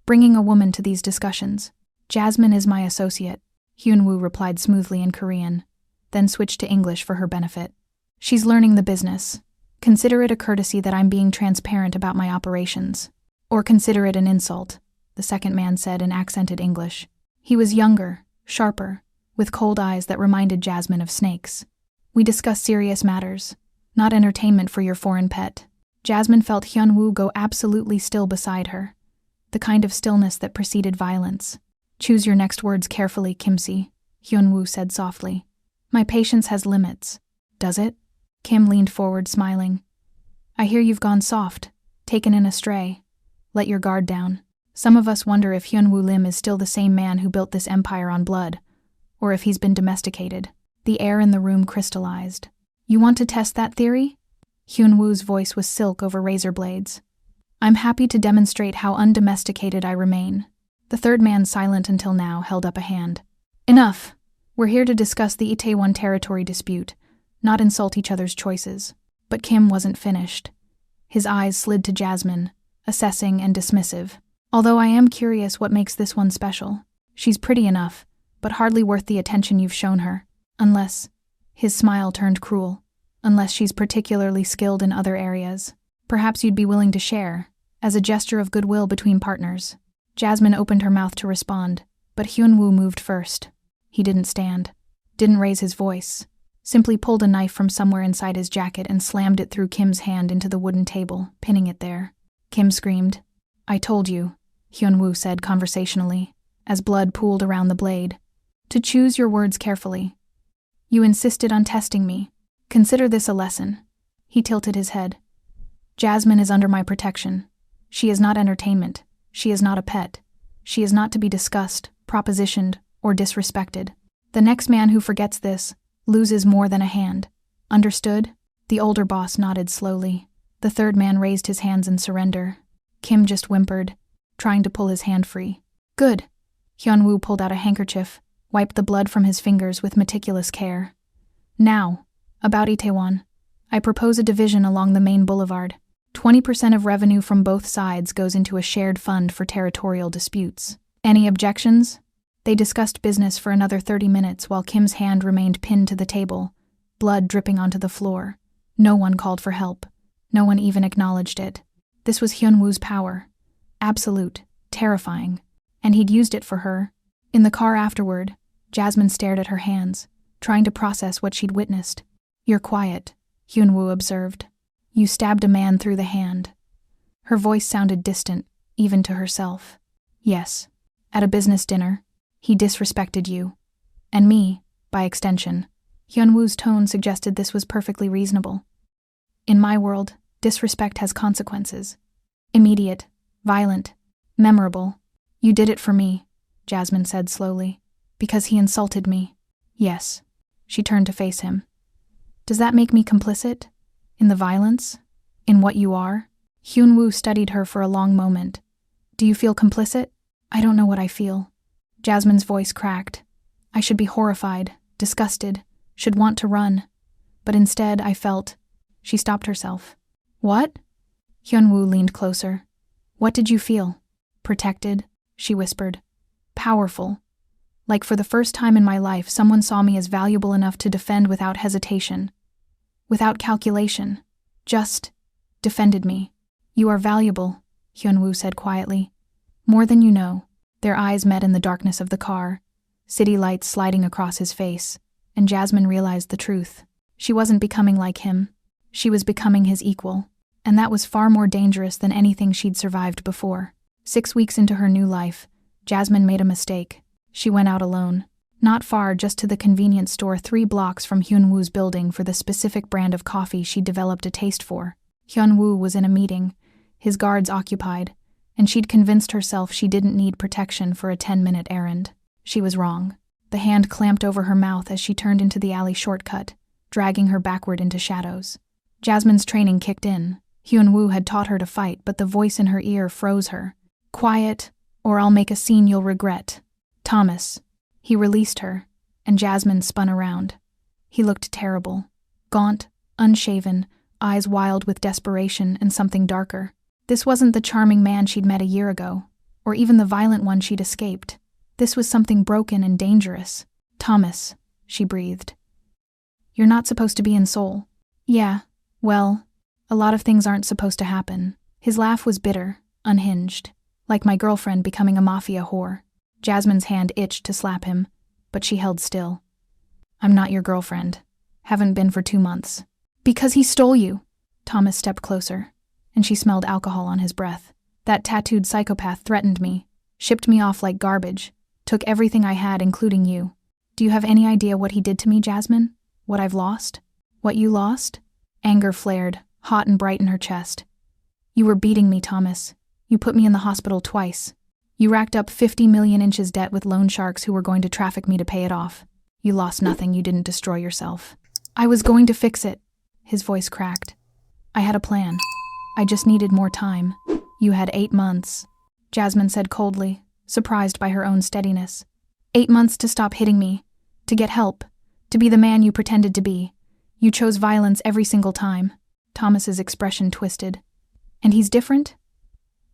Bringing a woman to these discussions. Jasmine is my associate, Hyun-woo replied smoothly in Korean, then switched to English for her benefit. She's learning the business. Consider it a courtesy that I'm being transparent about my operations. Or consider it an insult, the second man said in accented English. He was younger, sharper, with cold eyes that reminded Jasmine of snakes. We discuss serious matters, not entertainment for your foreign pet. Jasmine felt Hyun-woo go absolutely still beside her, the kind of stillness that preceded violence. Choose your next words carefully, Kim-si, Hyun-woo said softly. My patience has limits. Does it? Kim leaned forward, smiling. I hear you've gone soft, taken in a stray. Let your guard down. Some of us wonder if Hyunwoo Lim is still the same man who built this empire on blood, or if he's been domesticated. The air in the room crystallized. You want to test that theory? Hyunwoo's voice was silk over razor blades. I'm happy to demonstrate how undomesticated I remain. The third man, silent until now, held up a hand. Enough! We're here to discuss the Itaewon territory dispute, not insult each other's choices. But Kim wasn't finished. His eyes slid to Jasmine, assessing and dismissive. Although I am curious what makes this one special. She's pretty enough, but hardly worth the attention you've shown her. Unless, his smile turned cruel, unless she's particularly skilled in other areas. Perhaps you'd be willing to share, as a gesture of goodwill between partners. Jasmine opened her mouth to respond, but Hyunwoo moved first. He didn't stand, didn't raise his voice, simply pulled a knife from somewhere inside his jacket and slammed it through Kim's hand into the wooden table, pinning it there. Kim screamed. I told you, Hyunwoo said conversationally, as blood pooled around the blade, to choose your words carefully. You insisted on testing me. Consider this a lesson. He tilted his head. Jasmine is under my protection. She is not entertainment. She is not a pet. She is not to be discussed, propositioned, or disrespected. The next man who forgets this loses more than a hand. Understood? The older boss nodded slowly. The third man raised his hands in surrender. Kim just whimpered, trying to pull his hand free. Good. Hyunwoo pulled out a handkerchief, wiped the blood from his fingers with meticulous care. Now, about Itaewon. I propose a division along the main boulevard. 20% of revenue from both sides goes into a shared fund for territorial disputes. Any objections? They discussed business for another 30 minutes while Kim's hand remained pinned to the table, blood dripping onto the floor. No one called for help. No one even acknowledged it. This was Hyunwoo's power. Absolute, terrifying. And he'd used it for her. In the car afterward, Jasmine stared at her hands, trying to process what she'd witnessed. You're quiet, Hyunwoo observed. You stabbed a man through the hand. Her voice sounded distant, even to herself. Yes, at a business dinner. He disrespected you. And me, by extension. Hyunwoo's tone suggested this was perfectly reasonable. In my world, disrespect has consequences. Immediate, violent, memorable. You did it for me, Jasmine said slowly. Because he insulted me. Yes. She turned to face him. Does that make me complicit? In the violence? In what you are? Hyunwoo studied her for a long moment. Do you feel complicit? I don't know what I feel. Jasmine's voice cracked. I should be horrified, disgusted, should want to run. But instead, I felt... She stopped herself. What? Hyunwoo leaned closer. What did you feel? Protected, she whispered. Powerful. Like for the first time in my life, someone saw me as valuable enough to defend without hesitation. Without calculation. Just defended me. You are valuable, Hyunwoo said quietly. More than you know. Their eyes met in the darkness of the car, city lights sliding across his face, and Jasmine realized the truth. She wasn't becoming like him. She was becoming his equal, and that was far more dangerous than anything she'd survived before. 6 weeks into her new life, Jasmine made a mistake. She went out alone. Not far, just to the convenience store 3 blocks from Hyunwoo's building for the specific brand of coffee she'd developed a taste for. Hyunwoo was in a meeting, his guards occupied, and she'd convinced herself she didn't need protection for a 10-minute errand. She was wrong. The hand clamped over her mouth as she turned into the alley shortcut, dragging her backward into shadows. Jasmine's training kicked in. Hyunwoo had taught her to fight, but the voice in her ear froze her. Quiet, or I'll make a scene you'll regret. Thomas. He released her, and Jasmine spun around. He looked terrible. Gaunt, unshaven, eyes wild with desperation and something darker. This wasn't the charming man she'd met a year ago, or even the violent one she'd escaped. This was something broken and dangerous. Thomas, she breathed. You're not supposed to be in Seoul. Yeah, well, a lot of things aren't supposed to happen. His laugh was bitter, unhinged, like my girlfriend becoming a Mafia whore. Jasmine's hand itched to slap him, but she held still. I'm not your girlfriend. Haven't been for 2 months. Because he stole you. Thomas stepped closer, and she smelled alcohol on his breath. That tattooed psychopath threatened me, shipped me off like garbage, took everything I had, including you. Do you have any idea what he did to me, Jasmine? What I've lost? What you lost? Anger flared, hot and bright in her chest. You were beating me, Thomas. You put me in the hospital twice. You racked up 50 million inches debt with loan sharks who were going to traffic me to pay it off. You lost nothing, you didn't destroy yourself. I was going to fix it. His voice cracked. I had a plan. I just needed more time. You had 8 months, Jasmine said coldly, surprised by her own steadiness. 8 months to stop hitting me, to get help, to be the man you pretended to be. You chose violence every single time. Thomas's expression twisted. And he's different?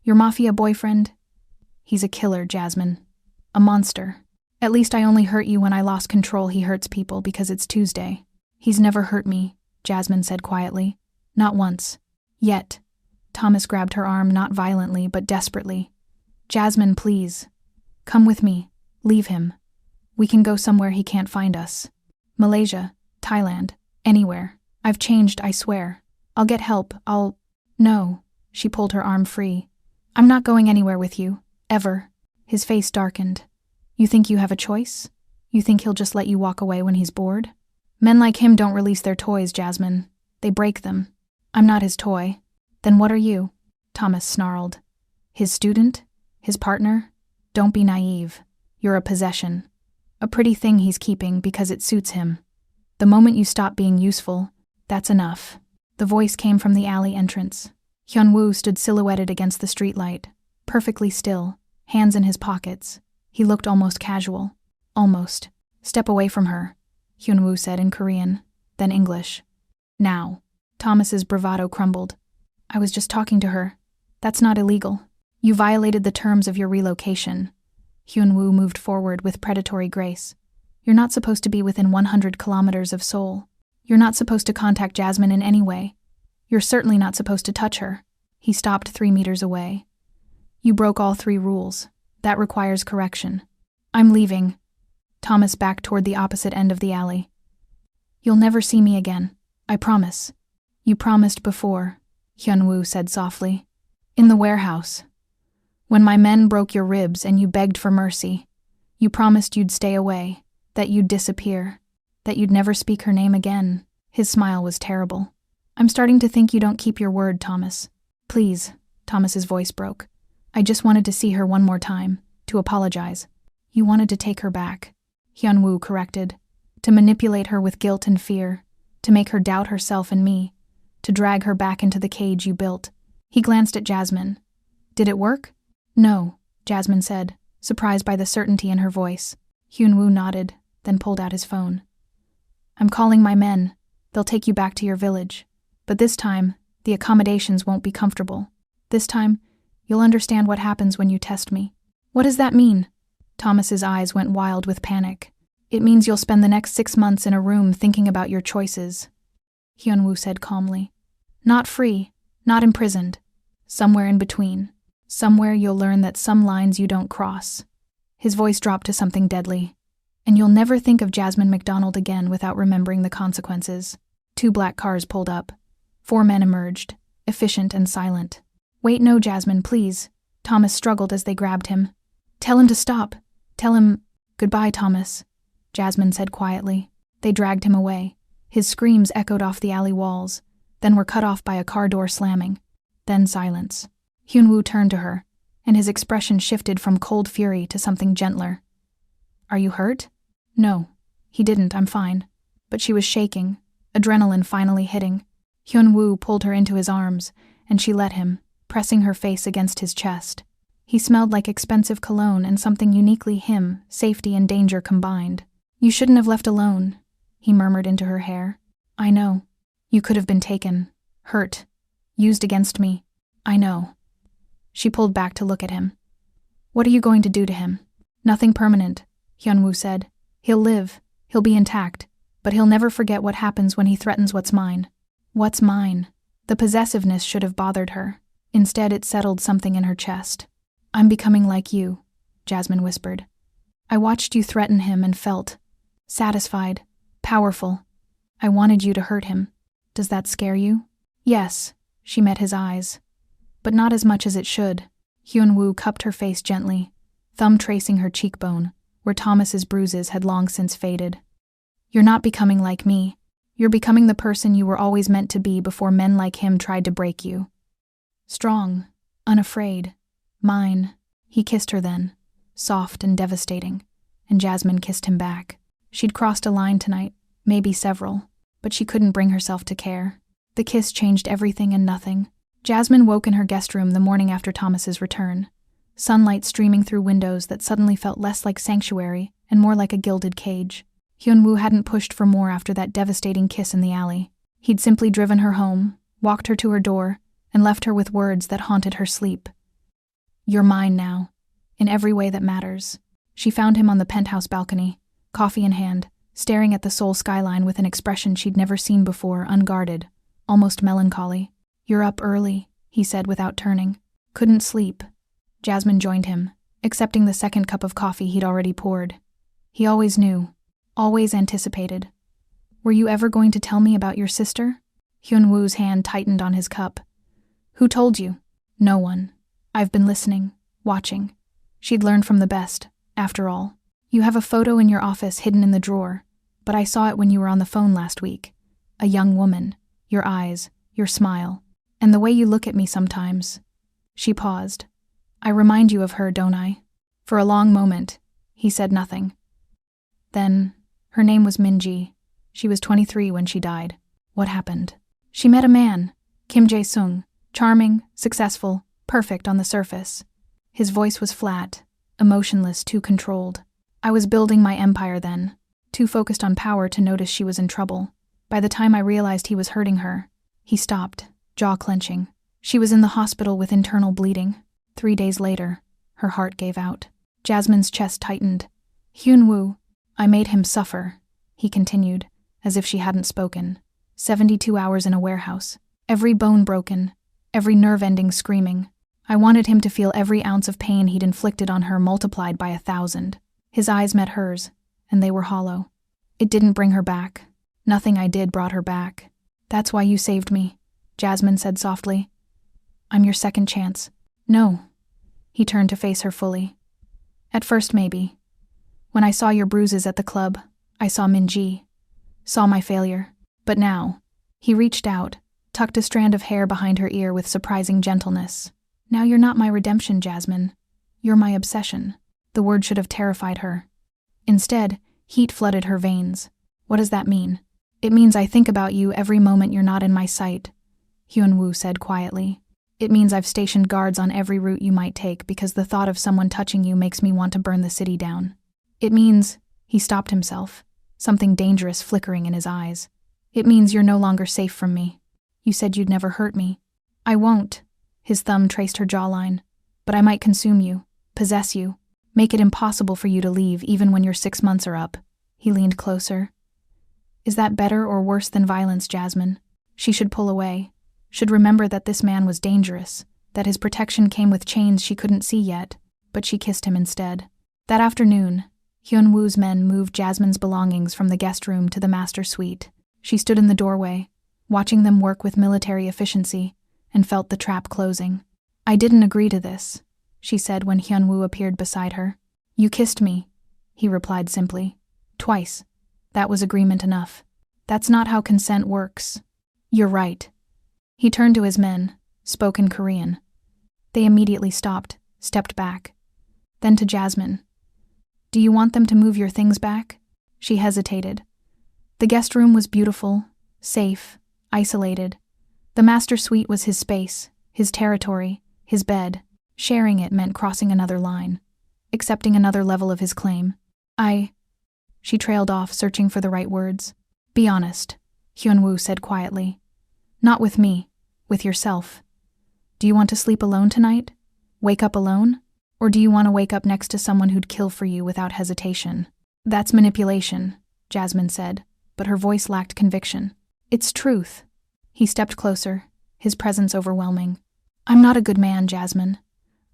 Your Mafia boyfriend? He's a killer, Jasmine. A monster. At least I only hurt you when I lost control. He hurts people because it's Tuesday. He's never hurt me, Jasmine said quietly. Not once. Yet. Thomas grabbed her arm, not violently, but desperately. Jasmine, please. Come with me. Leave him. We can go somewhere he can't find us. Malaysia, Thailand, anywhere. I've changed, I swear. I'll get help. No. She pulled her arm free. I'm not going anywhere with you. Ever. His face darkened. You think you have a choice? You think he'll just let you walk away when he's bored? Men like him don't release their toys, Jasmine. They break them. I'm not his toy. Then what are you? Thomas snarled. His student? His partner? Don't be naive. You're a possession. A pretty thing he's keeping because it suits him. The moment you stop being useful, that's enough. The voice came from the alley entrance. Hyun-woo stood silhouetted against the streetlight, perfectly still, hands in his pockets. He looked almost casual. Almost. Step away from her, Hyun-woo said in Korean, then English. Now. Thomas's bravado crumbled. I was just talking to her. That's not illegal. You violated the terms of your relocation. Hyun-woo moved forward with predatory grace. You're not supposed to be within 100 kilometers of Seoul. You're not supposed to contact Jasmine in any way. You're certainly not supposed to touch her. He stopped 3 meters away. You broke all 3 rules. That requires correction. I'm leaving. Thomas backed toward the opposite end of the alley. You'll never see me again. I promise. You promised before, Hyun-woo said softly. In the warehouse. When my men broke your ribs and you begged for mercy, you promised you'd stay away, that you'd disappear, that you'd never speak her name again. His smile was terrible. I'm starting to think you don't keep your word, Thomas. Please, Thomas's voice broke. I just wanted to see her one more time, to apologize. You wanted to take her back, Hyun-woo corrected. To manipulate her with guilt and fear, to make her doubt herself and me, to drag her back into the cage you built. He glanced at Jasmine. Did it work? No, Jasmine said, surprised by the certainty in her voice. Hyun-woo nodded, then pulled out his phone. I'm calling my men. They'll take you back to your village. But this time, the accommodations won't be comfortable. This time, you'll understand what happens when you test me. What does that mean? Thomas's eyes went wild with panic. It means you'll spend the next 6 months in a room thinking about your choices, Hyun-woo said calmly. Not free, not imprisoned. Somewhere in between. Somewhere you'll learn that some lines you don't cross. His voice dropped to something deadly. And you'll never think of Jasmine McDonald again without remembering the consequences. 2 black cars pulled up. 4 men emerged, efficient and silent. Wait, no, Jasmine, please. Thomas struggled as they grabbed him. Tell him to stop. Tell him, goodbye, Thomas, Jasmine said quietly. They dragged him away. His screams echoed off the alley walls, then were cut off by a car door slamming. Then silence. Hyun-woo turned to her, and his expression shifted from cold fury to something gentler. Are you hurt? No. He didn't, I'm fine. But she was shaking, adrenaline finally hitting. Hyun-woo pulled her into his arms, and she let him, pressing her face against his chest. He smelled like expensive cologne and something uniquely him, safety and danger combined. You shouldn't have left alone, he murmured into her hair. I know. You could have been taken, hurt, used against me. I know. She pulled back to look at him. What are you going to do to him? Nothing permanent, Hyun-woo said. He'll live, he'll be intact, but he'll never forget what happens when he threatens what's mine. What's mine? The possessiveness should have bothered her. Instead, it settled something in her chest. I'm becoming like you, Jasmine whispered. I watched you threaten him and felt satisfied, powerful. I wanted you to hurt him. Does that scare you? Yes, she met his eyes. But not as much as it should. Hyun-woo cupped her face gently, thumb tracing her cheekbone, where Thomas's bruises had long since faded. You're not becoming like me. You're becoming the person you were always meant to be before men like him tried to break you. Strong, unafraid, mine. He kissed her then, soft and devastating, and Jasmine kissed him back. She'd crossed a line tonight, maybe several, but she couldn't bring herself to care. The kiss changed everything and nothing. Jasmine woke in her guest room the morning after Thomas's return, sunlight streaming through windows that suddenly felt less like sanctuary and more like a gilded cage. Hyunwoo hadn't pushed for more after that devastating kiss in the alley. He'd simply driven her home, walked her to her door, and left her with words that haunted her sleep. You're mine now, in every way that matters. She found him on the penthouse balcony, coffee in hand, staring at the Seoul skyline with an expression she'd never seen before, unguarded, almost melancholy. You're up early, he said without turning. Couldn't sleep. Jasmine joined him, accepting the second cup of coffee he'd already poured. He always knew, always anticipated. Were you ever going to tell me about your sister? Hyunwoo's hand tightened on his cup. Who told you? No one. I've been listening, watching. She'd learned from the best, after all. You have a photo in your office hidden in the drawer, but I saw it when you were on the phone last week. A young woman, your eyes, your smile, and the way you look at me sometimes. She paused. I remind you of her, don't I? For a long moment, he said nothing. Then, her name was Minji. She was 23 when she died. What happened? She met a man, Kim Jae-sung, charming, successful, perfect on the surface. His voice was flat, emotionless, too controlled. I was building my empire then, too focused on power to notice she was in trouble. By the time I realized he was hurting her, he stopped, jaw clenching. She was in the hospital with internal bleeding. 3 days later, her heart gave out. Jasmine's chest tightened. Hyunwoo, I made him suffer, he continued, as if she hadn't spoken. 72 hours in a warehouse, every bone broken, every nerve ending screaming. I wanted him to feel every ounce of pain he'd inflicted on her multiplied by 1,000. His eyes met hers, and they were hollow. It didn't bring her back. Nothing I did brought her back. That's why you saved me, Jasmine said softly. I'm your second chance. No. He turned to face her fully. At first, maybe. When I saw your bruises at the club, I saw Minji. Saw my failure. But now, he reached out, tucked a strand of hair behind her ear with surprising gentleness. Now you're not my redemption, Jasmine. You're my obsession. The word should have terrified her. Instead, heat flooded her veins. What does that mean? It means I think about you every moment you're not in my sight, Hyunwoo said quietly. It means I've stationed guards on every route you might take because the thought of someone touching you makes me want to burn the city down. It means, he stopped himself, something dangerous flickering in his eyes. It means you're no longer safe from me. You said you'd never hurt me. I won't. His thumb traced her jawline. But I might consume you, possess you, make it impossible for you to leave even when your 6 months are up. He leaned closer. Is that better or worse than violence, Jasmine? She should pull away, should remember that this man was dangerous, that his protection came with chains she couldn't see yet, but she kissed him instead. That afternoon, Hyunwoo's men moved Jasmine's belongings from the guest room to the master suite. She stood in the doorway, watching them work with military efficiency, and felt the trap closing. I didn't agree to this, she said when Hyunwoo appeared beside her. You kissed me, he replied simply. Twice. That was agreement enough. That's not how consent works. You're right. He turned to his men, spoke in Korean. They immediately stopped, stepped back. Then to Jasmine. Do you want them to move your things back? She hesitated. The guest room was beautiful, safe, isolated. The master suite was his space, his territory, his bed. Sharing it meant crossing another line, accepting another level of his claim. She trailed off, searching for the right words. Be honest, Hyunwoo said quietly. Not with me, with yourself. Do you want to sleep alone tonight? Wake up alone? Or do you want to wake up next to someone who'd kill for you without hesitation? That's manipulation, Jasmine said, but her voice lacked conviction. It's truth. He stepped closer, his presence overwhelming. I'm not a good man, Jasmine.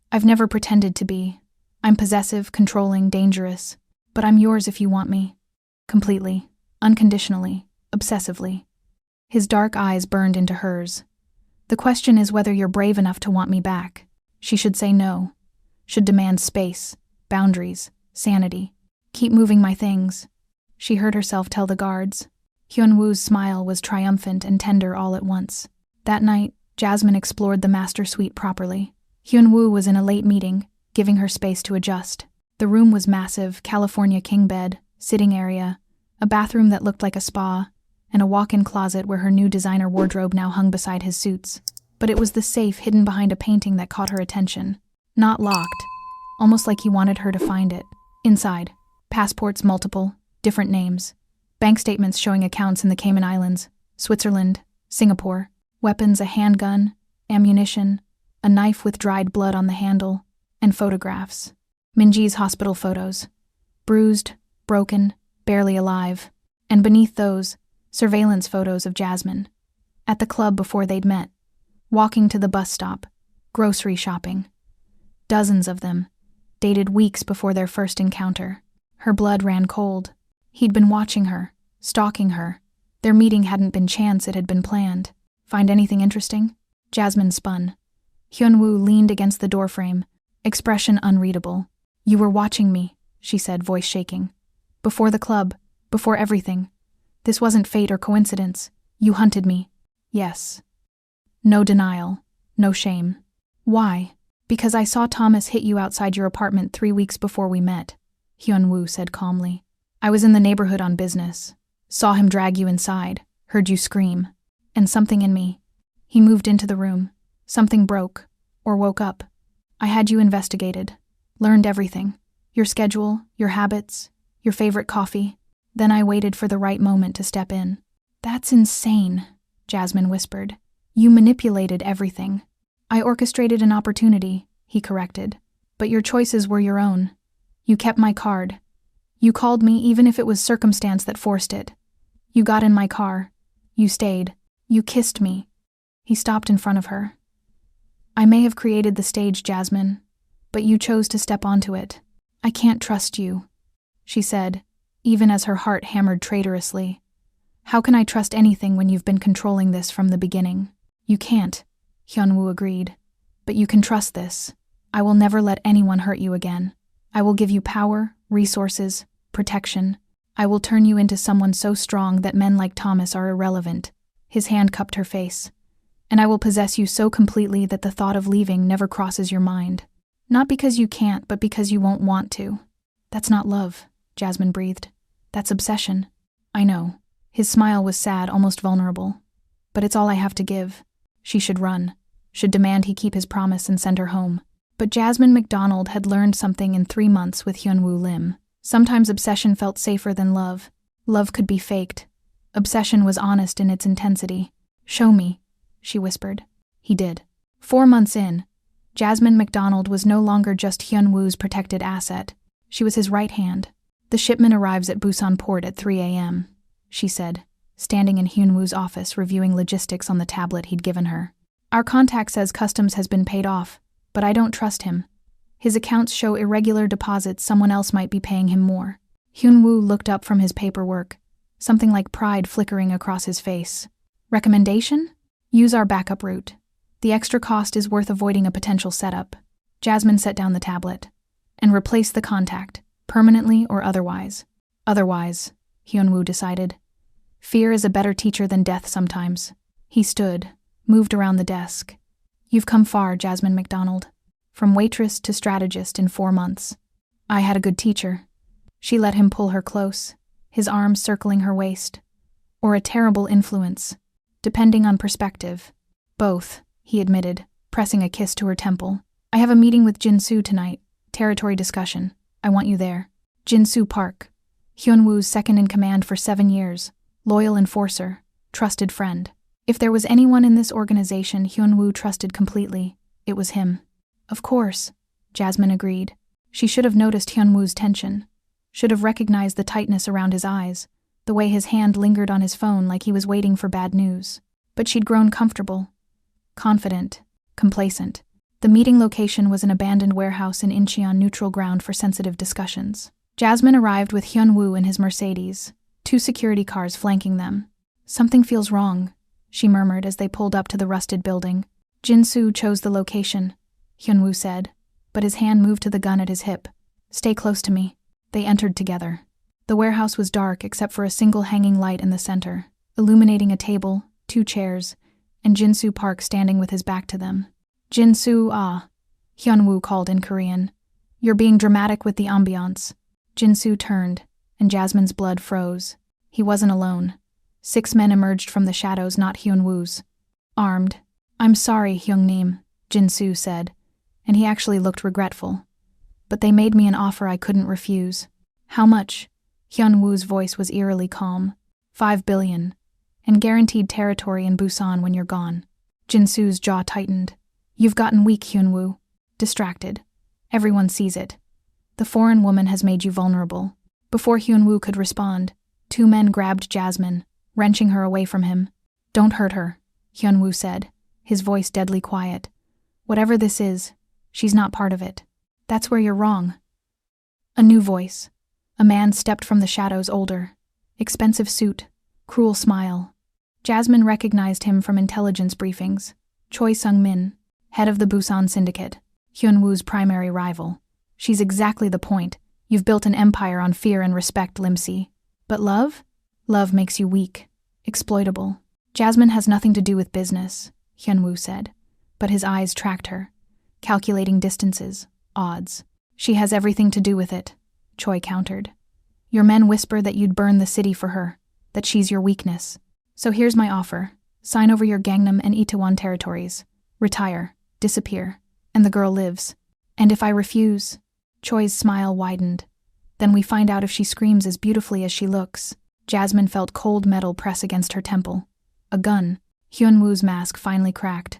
I've never pretended to be. I'm possessive, controlling, dangerous. But I'm yours if you want me. Completely, unconditionally, obsessively. His dark eyes burned into hers. The question is whether you're brave enough to want me back. She should say no. Should demand space, boundaries, sanity. Keep moving my things. She heard herself tell the guards. Hyun-woo's smile was triumphant and tender all at once. That night, Jasmine explored the master suite properly. Hyun-woo was in a late meeting, giving her space to adjust. The room was massive, California king bed, sitting area, a bathroom that looked like a spa, and a walk-in closet where her new designer wardrobe now hung beside his suits. But it was the safe hidden behind a painting that caught her attention. Not locked, almost like he wanted her to find it. Inside, passports multiple, different names. Bank statements showing accounts in the Cayman Islands, Switzerland, Singapore. Weapons, a handgun, ammunition, a knife with dried blood on the handle, and photographs. Minji's hospital photos. Bruised, broken, barely alive. And beneath those, surveillance photos of Jasmine. At the club before they'd met. Walking to the bus stop. Grocery shopping. Dozens of them. Dated weeks before their first encounter. Her blood ran cold. He'd been watching her, stalking her. Their meeting hadn't been chance, it had been planned. Find anything interesting? Jasmine spun. Hyun-woo leaned against the doorframe, expression unreadable. You were watching me, she said, voice shaking. Before the club, before everything. This wasn't fate or coincidence. You hunted me. Yes. No denial, no shame. Why? Because I saw Thomas hit you outside your apartment 3 weeks before we met, Hyun-woo said calmly. I was in the neighborhood on business. Saw him drag you inside, heard you scream. And something in me. He moved into the room. Something broke, or woke up. I had you investigated. Learned everything. Your schedule, your habits, your favorite coffee. Then I waited for the right moment to step in. That's insane, Jasmine whispered. You manipulated everything. I orchestrated an opportunity, he corrected. But your choices were your own. You kept my card. You called me even if it was circumstance that forced it. You got in my car. You stayed. You kissed me. He stopped in front of her. I may have created the stage, Jasmine, but you chose to step onto it. I can't trust you, she said, even as her heart hammered traitorously. How can I trust anything when you've been controlling this from the beginning? You can't, Hyun-woo agreed. But you can trust this. I will never let anyone hurt you again. I will give you power, resources, protection. I will turn you into someone so strong that men like Thomas are irrelevant. His hand cupped her face. And I will possess you so completely that the thought of leaving never crosses your mind. Not because you can't, but because you won't want to. That's not love, Jasmine breathed. That's obsession. I know. His smile was sad, almost vulnerable. But it's all I have to give. She should run. Should demand he keep his promise and send her home. But Jasmine McDonald had learned something in 3 months with Hyun-woo Lim. Sometimes obsession felt safer than love. Love could be faked. Obsession was honest in its intensity. Show me, she whispered. He did. 4 months in, Jasmine McDonald was no longer just Hyun-woo's protected asset. She was his right hand. The shipment arrives at Busan port at 3 a.m., she said, standing in Hyun-woo's office reviewing logistics on the tablet he'd given her. Our contact says customs has been paid off, but I don't trust him. His accounts show irregular deposits. Someone else might be paying him more. Hyun-woo looked up from his paperwork, something like pride flickering across his face. Recommendation? Use our backup route. The extra cost is worth avoiding a potential setup. Jasmine set down the tablet. And replace the contact, permanently or otherwise. Otherwise, Hyun-woo decided. Fear is a better teacher than death sometimes. He stood, moved around the desk. You've come far, Jasmine McDonald. From waitress to strategist in 4 months. I had a good teacher. She let him pull her close, his arms circling her waist. Or a terrible influence, depending on perspective. Both, he admitted, pressing a kiss to her temple. I have a meeting with Jin-soo tonight. Territory discussion. I want you there. Jin-soo Park. Hyun-woo's second-in-command for 7 years. Loyal enforcer. Trusted friend. If there was anyone in this organization Hyun-woo trusted completely, it was him. Of course, Jasmine agreed. She should have noticed Hyun-woo's tension. Should have recognized the tightness around his eyes, the way his hand lingered on his phone like he was waiting for bad news. But she'd grown comfortable. Confident. Complacent. The meeting location was an abandoned warehouse in Incheon, neutral ground for sensitive discussions. Jasmine arrived with Hyun-woo in his Mercedes, 2 security cars flanking them. Something feels wrong, she murmured as they pulled up to the rusted building. Jin-soo chose the location, Hyun-woo said, but his hand moved to the gun at his hip. Stay close to me. They entered together. The warehouse was dark except for a single hanging light in the center, illuminating a table, 2 chairs, and Jinsu Park standing with his back to them. "Jinsu, ah," Hyunwoo called in Korean. "You're being dramatic with the ambiance." Jinsu turned, and Jasmine's blood froze. He wasn't alone. 6 men emerged from the shadows, not Hyunwoo's. Armed. "I'm sorry, Hyungnim," Jinsu said, and he actually looked regretful. "But they made me an offer I couldn't refuse." "How much?" Hyunwoo's voice was eerily calm. 5 billion. And guaranteed territory in Busan when you're gone. Jinsu's jaw tightened. "You've gotten weak, Hyunwoo. Distracted. Everyone sees it. The foreign woman has made you vulnerable." Before Hyunwoo could respond, 2 men grabbed Jasmine, wrenching her away from him. "Don't hurt her," Hyunwoo said, his voice deadly quiet. "Whatever this is, she's not part of it." "That's where you're wrong." A new voice. A man stepped from the shadows, older. Expensive suit. Cruel smile. Jasmine recognized him from intelligence briefings. Choi Sung-min, head of the Busan Syndicate, Hyunwoo's primary rival. "She's exactly the point. You've built an empire on fear and respect, Limsi. But love? Love makes you weak. Exploitable." "Jasmine has nothing to do with business," Hyunwoo said, but his eyes tracked her, calculating distances, odds. "She has everything to do with it," Choi countered. "Your men whisper that you'd burn the city for her, that she's your weakness. So here's my offer. Sign over your Gangnam and Itaewon territories. Retire, disappear, and the girl lives. And if I refuse?" Choi's smile widened. "Then we find out if she screams as beautifully as she looks." Jasmine felt cold metal press against her temple. A gun. Hyunwoo's mask finally cracked.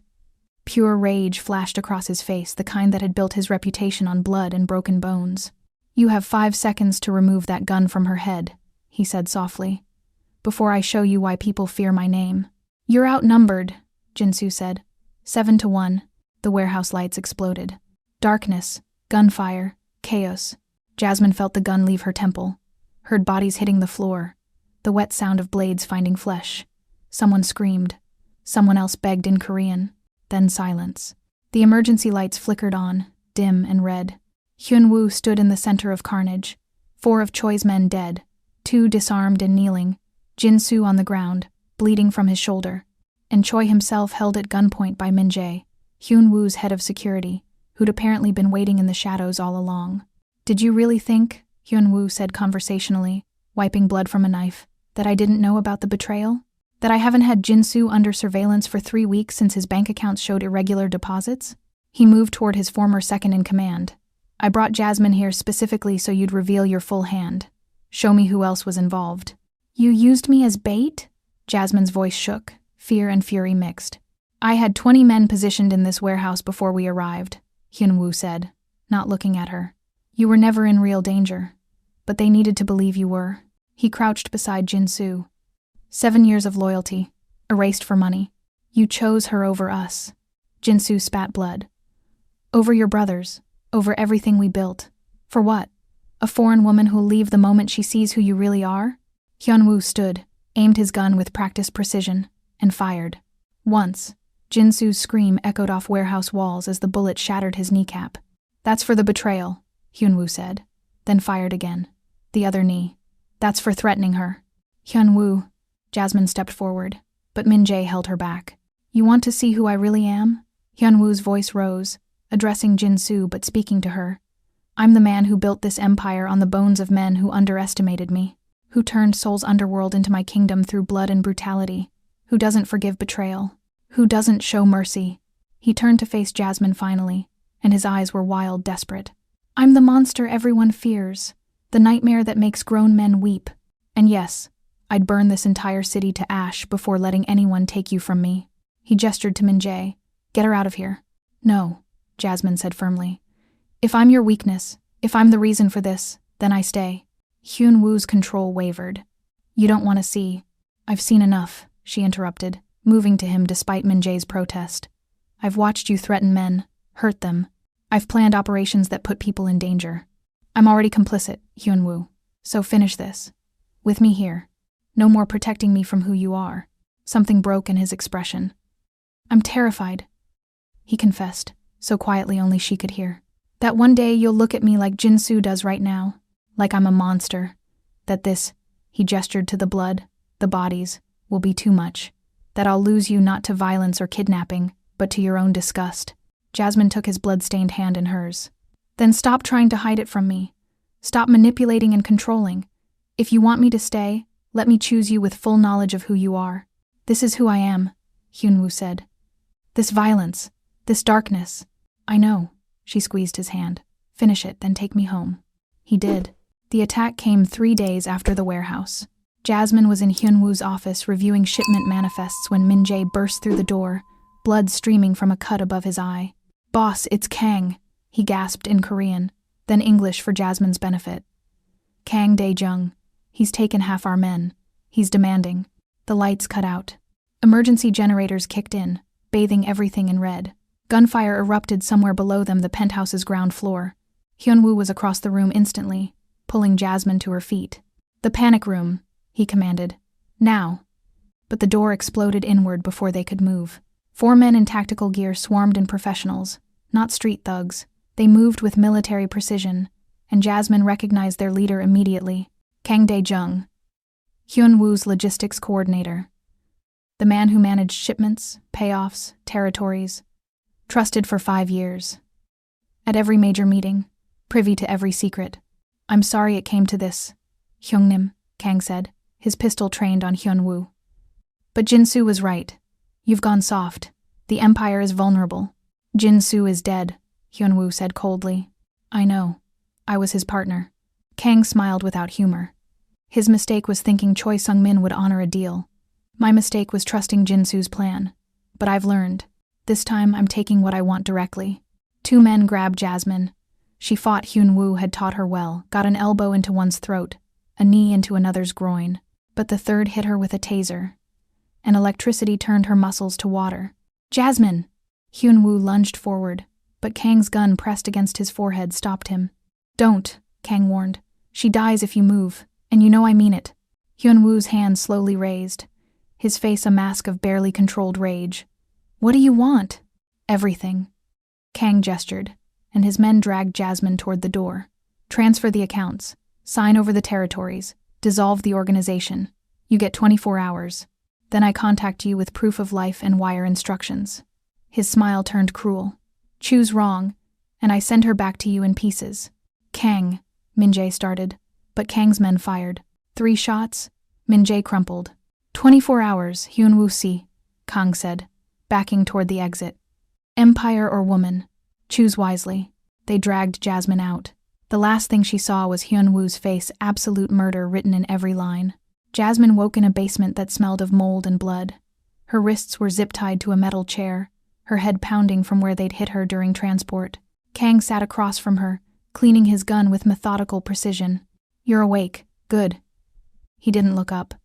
Pure rage flashed across his face, the kind that had built his reputation on blood and broken bones. "You have 5 seconds to remove that gun from her head," he said softly, "before I show you why people fear my name." "You're outnumbered," Jinsu said. 7-1. The warehouse lights exploded. Darkness, gunfire, chaos. Jasmine felt the gun leave her temple, heard bodies hitting the floor, the wet sound of blades finding flesh. Someone screamed. Someone else begged in Korean. Then silence. The emergency lights flickered on, dim and red. Hyunwoo stood in the center of carnage. 4 of Choi's men dead, 2 disarmed and kneeling, Jinsu on the ground, bleeding from his shoulder, and Choi himself held at gunpoint by Min-jae, Hyunwoo's head of security, who'd apparently been waiting in the shadows all along. "Did you really think," Hyunwoo said conversationally, wiping blood from a knife, "that I didn't know about the betrayal? That I haven't had Jinsu under surveillance for 3 weeks since his bank accounts showed irregular deposits?" He moved toward his former second-in-command. "I brought Jasmine here specifically so you'd reveal your full hand. Show me who else was involved." "You used me as bait?" Jasmine's voice shook, fear and fury mixed. "I had 20 men positioned in this warehouse before we arrived," Hyunwoo said, not looking at her. "You were never in real danger, but they needed to believe you were." He crouched beside Jinsu. 7 years of loyalty, erased for money. "You chose her over us." Jinsu spat blood. "Over your brothers, over everything we built. For what? A foreign woman who'll leave the moment she sees who you really are?" Hyunwoo stood, aimed his gun with practiced precision, and fired. Once, Jinsu's scream echoed off warehouse walls as the bullet shattered his kneecap. "That's for the betrayal," Hyunwoo said, then fired again. The other knee. "That's for threatening her." "Hyunwoo," Jasmine stepped forward, but Min-jae held her back. "You want to see who I really am?" Hyunwoo's voice rose, addressing Jinsu but speaking to her. "I'm the man who built this empire on the bones of men who underestimated me, who turned Seoul's underworld into my kingdom through blood and brutality, who doesn't forgive betrayal, who doesn't show mercy." He turned to face Jasmine finally, and his eyes were wild, desperate. "I'm the monster everyone fears, the nightmare that makes grown men weep. And yes, I'd burn this entire city to ash before letting anyone take you from me." He gestured to Min-jae. "Get her out of here." "No," Jasmine said firmly. "If I'm your weakness, if I'm the reason for this, then I stay." Hyunwoo's control wavered. "You don't want to see." "I've seen enough," she interrupted, moving to him despite Min-jae's protest. "I've watched you threaten men, hurt them. I've planned operations that put people in danger. I'm already complicit, Hyunwoo. So finish this. With me here. No more protecting me from who you are." Something broke in his expression. "I'm terrified," he confessed, so quietly only she could hear. "That one day you'll look at me like Jinsu does right now, like I'm a monster, That this, he gestured to the blood, the bodies, will be too much. That I'll lose you not to violence or kidnapping, but to your own disgust. Jasmine took his blood-stained hand in hers. Then stop trying to hide it from me. Stop manipulating and controlling. If you want me to stay, let me choose you with full knowledge of who you are. This is who I am, Hyunwoo said. This violence, this darkness. I know, she squeezed his hand. Finish it, then take me home. He did. The attack came 3 days after the warehouse. Jasmine was in Hyunwoo's office reviewing shipment manifests when Min-jae burst through the door, blood streaming from a cut above his eye. Boss, it's Kang, he gasped in Korean, then English for Jasmine's benefit. Kang Dae-jung. He's taken half our men. He's demanding. The lights cut out. Emergency generators kicked in, bathing everything in red. Gunfire erupted somewhere below them, the penthouse's ground floor. Hyunwoo was across the room instantly, pulling Jasmine to her feet. The panic room, he commanded. Now. But the door exploded inward before they could move. 4 men in tactical gear swarmed in professionals, not street thugs. They moved with military precision, and Jasmine recognized their leader immediately, Kang Dae-jung, Hyunwoo's logistics coordinator. The man who managed shipments, payoffs, territories. Trusted for 5 years. At every major meeting, privy to every secret. I'm sorry it came to this, Hyungnim, Kang said, his pistol trained on Hyunwoo. But Jinsu was right. You've gone soft. The Empire is vulnerable. Jinsu is dead, Hyunwoo said coldly. I know. I was his partner. Kang smiled without humor. His mistake was thinking Choi Sung-min would honor a deal. My mistake was trusting Jinsu's plan. But I've learned. This time I'm taking what I want directly. 2 men grabbed Jasmine. She fought Hyunwoo had taught her well, got an elbow into one's throat, a knee into another's groin. But the third hit her with a taser. And electricity turned her muscles to water. Jasmine! Hyunwoo lunged forward, but Kang's gun pressed against his forehead stopped him. Don't, Kang warned. She dies if you move, and you know I mean it. Hyunwoo's hand slowly raised, his face a mask of barely controlled rage. What do you want? Everything. Kang gestured, and his men dragged Jasmine toward the door. Transfer the accounts, sign over the territories, dissolve the organization. You get 24 hours. Then I contact you with proof of life and wire instructions. His smile turned cruel. Choose wrong, and I send her back to you in pieces. Kang, Min-jae started, but Kang's men fired. 3 shots, Min-jae crumpled. 24 hours, Hyunwoo si, Kang said, backing toward the exit. Empire or woman? Choose wisely. They dragged Jasmine out. The last thing she saw was Hyunwoo's face, absolute murder written in every line. Jasmine woke in a basement that smelled of mold and blood. Her wrists were zip-tied to a metal chair, her head pounding from where they'd hit her during transport. Kang sat across from her, cleaning his gun with methodical precision. You're awake. Good. He didn't look up.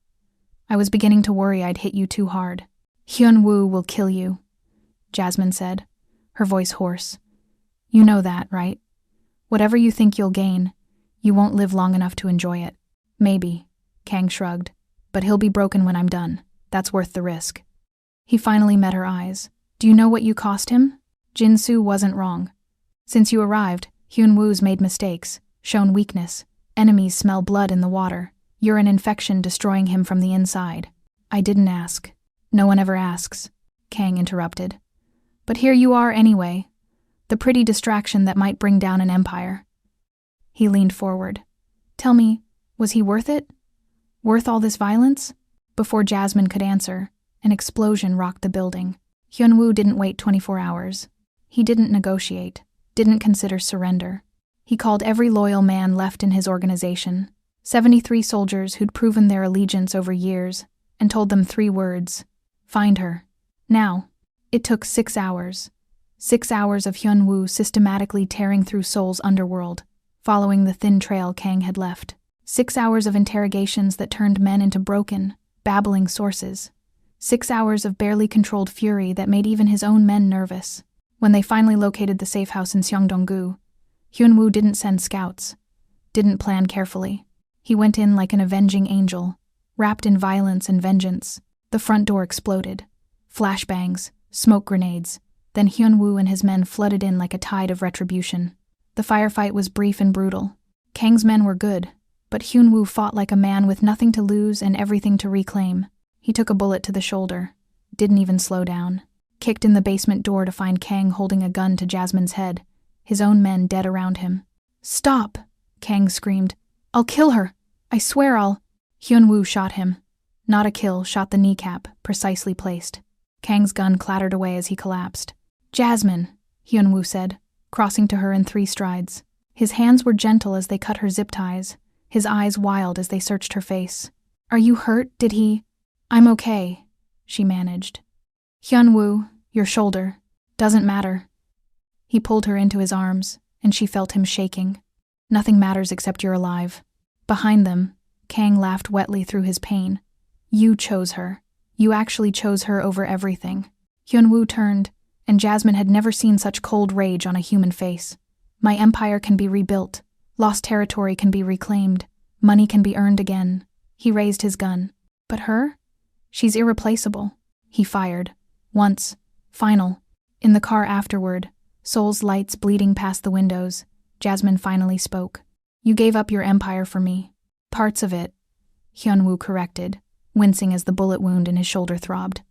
I was beginning to worry I'd hit you too hard. Hyunwoo will kill you, Jasmine said, her voice hoarse. You know that, right? Whatever you think you'll gain, you won't live long enough to enjoy it. Maybe, Kang shrugged, but he'll be broken when I'm done. That's worth the risk. He finally met her eyes. Do you know what you cost him? Jinsu wasn't wrong. Since you arrived, Hyunwoo's made mistakes, shown weakness. Enemies smell blood in the water. You're an infection destroying him from the inside. I didn't ask. No one ever asks, Kang interrupted. But here you are anyway. The pretty distraction that might bring down an empire. He leaned forward. Tell me, was he worth it? Worth all this violence? Before Jasmine could answer, an explosion rocked the building. Hyunwoo didn't wait 24 hours. He didn't negotiate, didn't consider surrender. He called every loyal man left in his organization, 73 soldiers who'd proven their allegiance over years, and told them 3 words. Find her. Now. It took 6 hours. 6 hours of Hyunwoo systematically tearing through Seoul's underworld, following the thin trail Kang had left. 6 hours of interrogations that turned men into broken, babbling sources. 6 hours of barely controlled fury that made even his own men nervous. When they finally located the safe house in Seongdong-gu, Hyunwoo didn't send scouts, didn't plan carefully. He went in like an avenging angel, wrapped in violence and vengeance. The front door exploded. Flashbangs, smoke grenades. Then Hyunwoo and his men flooded in like a tide of retribution. The firefight was brief and brutal. Kang's men were good, But Hyunwoo fought like a man with nothing to lose and everything to reclaim. He took a bullet to the shoulder, didn't even slow down. Kicked in the basement door to find Kang holding a gun to Jasmine's head, his own men dead around him. "Stop!" Kang screamed. "I'll kill her! I swear I'll—" Hyunwoo shot him. Not a kill, shot the kneecap, precisely placed. Kang's gun clattered away as he collapsed. "Jasmine," Hyunwoo said, crossing to her in 3 strides. His hands were gentle as they cut her zip ties, his eyes wild as they searched her face. "Are you hurt? Did he—" "I'm okay," she managed. "Hyunwoo, your shoulder. Doesn't matter." He pulled her into his arms, and she felt him shaking. "Nothing matters except you're alive." Behind them, Kang laughed wetly through his pain. "You chose her. You actually chose her over everything." Hyunwoo turned, and Jasmine had never seen such cold rage on a human face. "My empire can be rebuilt. Lost territory can be reclaimed. Money can be earned again." He raised his gun. "But her? She's irreplaceable." He fired. Once. Final. In the car afterward, Seoul's lights bleeding past the windows, Jasmine finally spoke. "You gave up your empire for me." "Parts of it," Hyunwoo corrected, wincing as the bullet wound in his shoulder throbbed.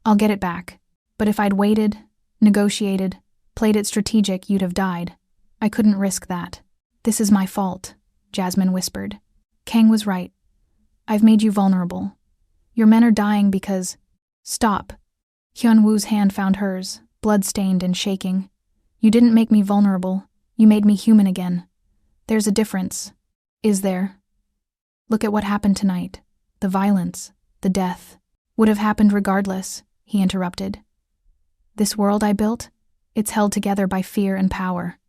"I'll get it back. But if I'd waited, negotiated, played it strategic, you'd have died. I couldn't risk that." "This is my fault," Jasmine whispered. "Kang was right. I've made you vulnerable. Your men are dying because—" "Stop." Hyunwoo's hand found hers, blood-stained and shaking. "You didn't make me vulnerable. You made me human again. There's a difference." "Is there?" "Look at what happened tonight. The violence, the death. Would have happened regardless," he interrupted. "This world I built? It's held together by fear and power.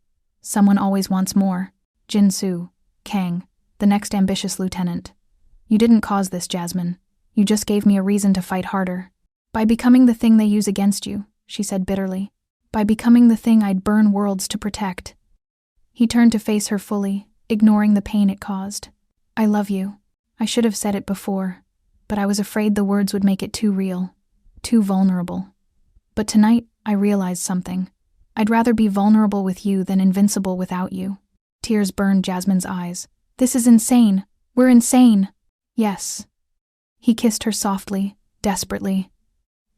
Someone always wants more. Jin-soo, Kang, the next ambitious lieutenant. You didn't cause this, Jasmine. You just gave me a reason to fight harder. By becoming the thing they use against you," she said bitterly. "By becoming the thing I'd burn worlds to protect." He turned to face her fully, ignoring the pain it caused. "I love you. I should have said it before, but I was afraid the words would make it too real, too vulnerable. But tonight, I realized something. I'd rather be vulnerable with you than invincible without you." Tears burned Jasmine's eyes. "This is insane. We're insane." "Yes." He kissed her softly, desperately.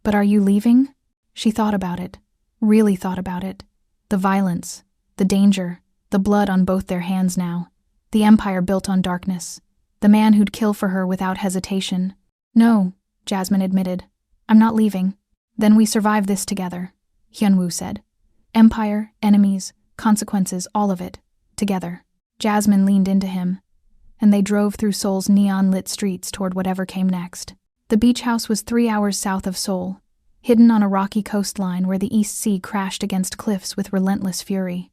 "But are you leaving?" She thought about it, really thought about it. The violence, the danger, the blood on both their hands now. The empire built on darkness. The man who'd kill for her without hesitation. "No," Jasmine admitted. "I'm not leaving." "Then we survive this together," Hyunwoo said. "Empire, enemies, consequences, all of it. Together." Jasmine leaned into him, and they drove through Seoul's neon-lit streets toward whatever came next. The beach house was 3 hours south of Seoul, hidden on a rocky coastline where the East Sea crashed against cliffs with relentless fury.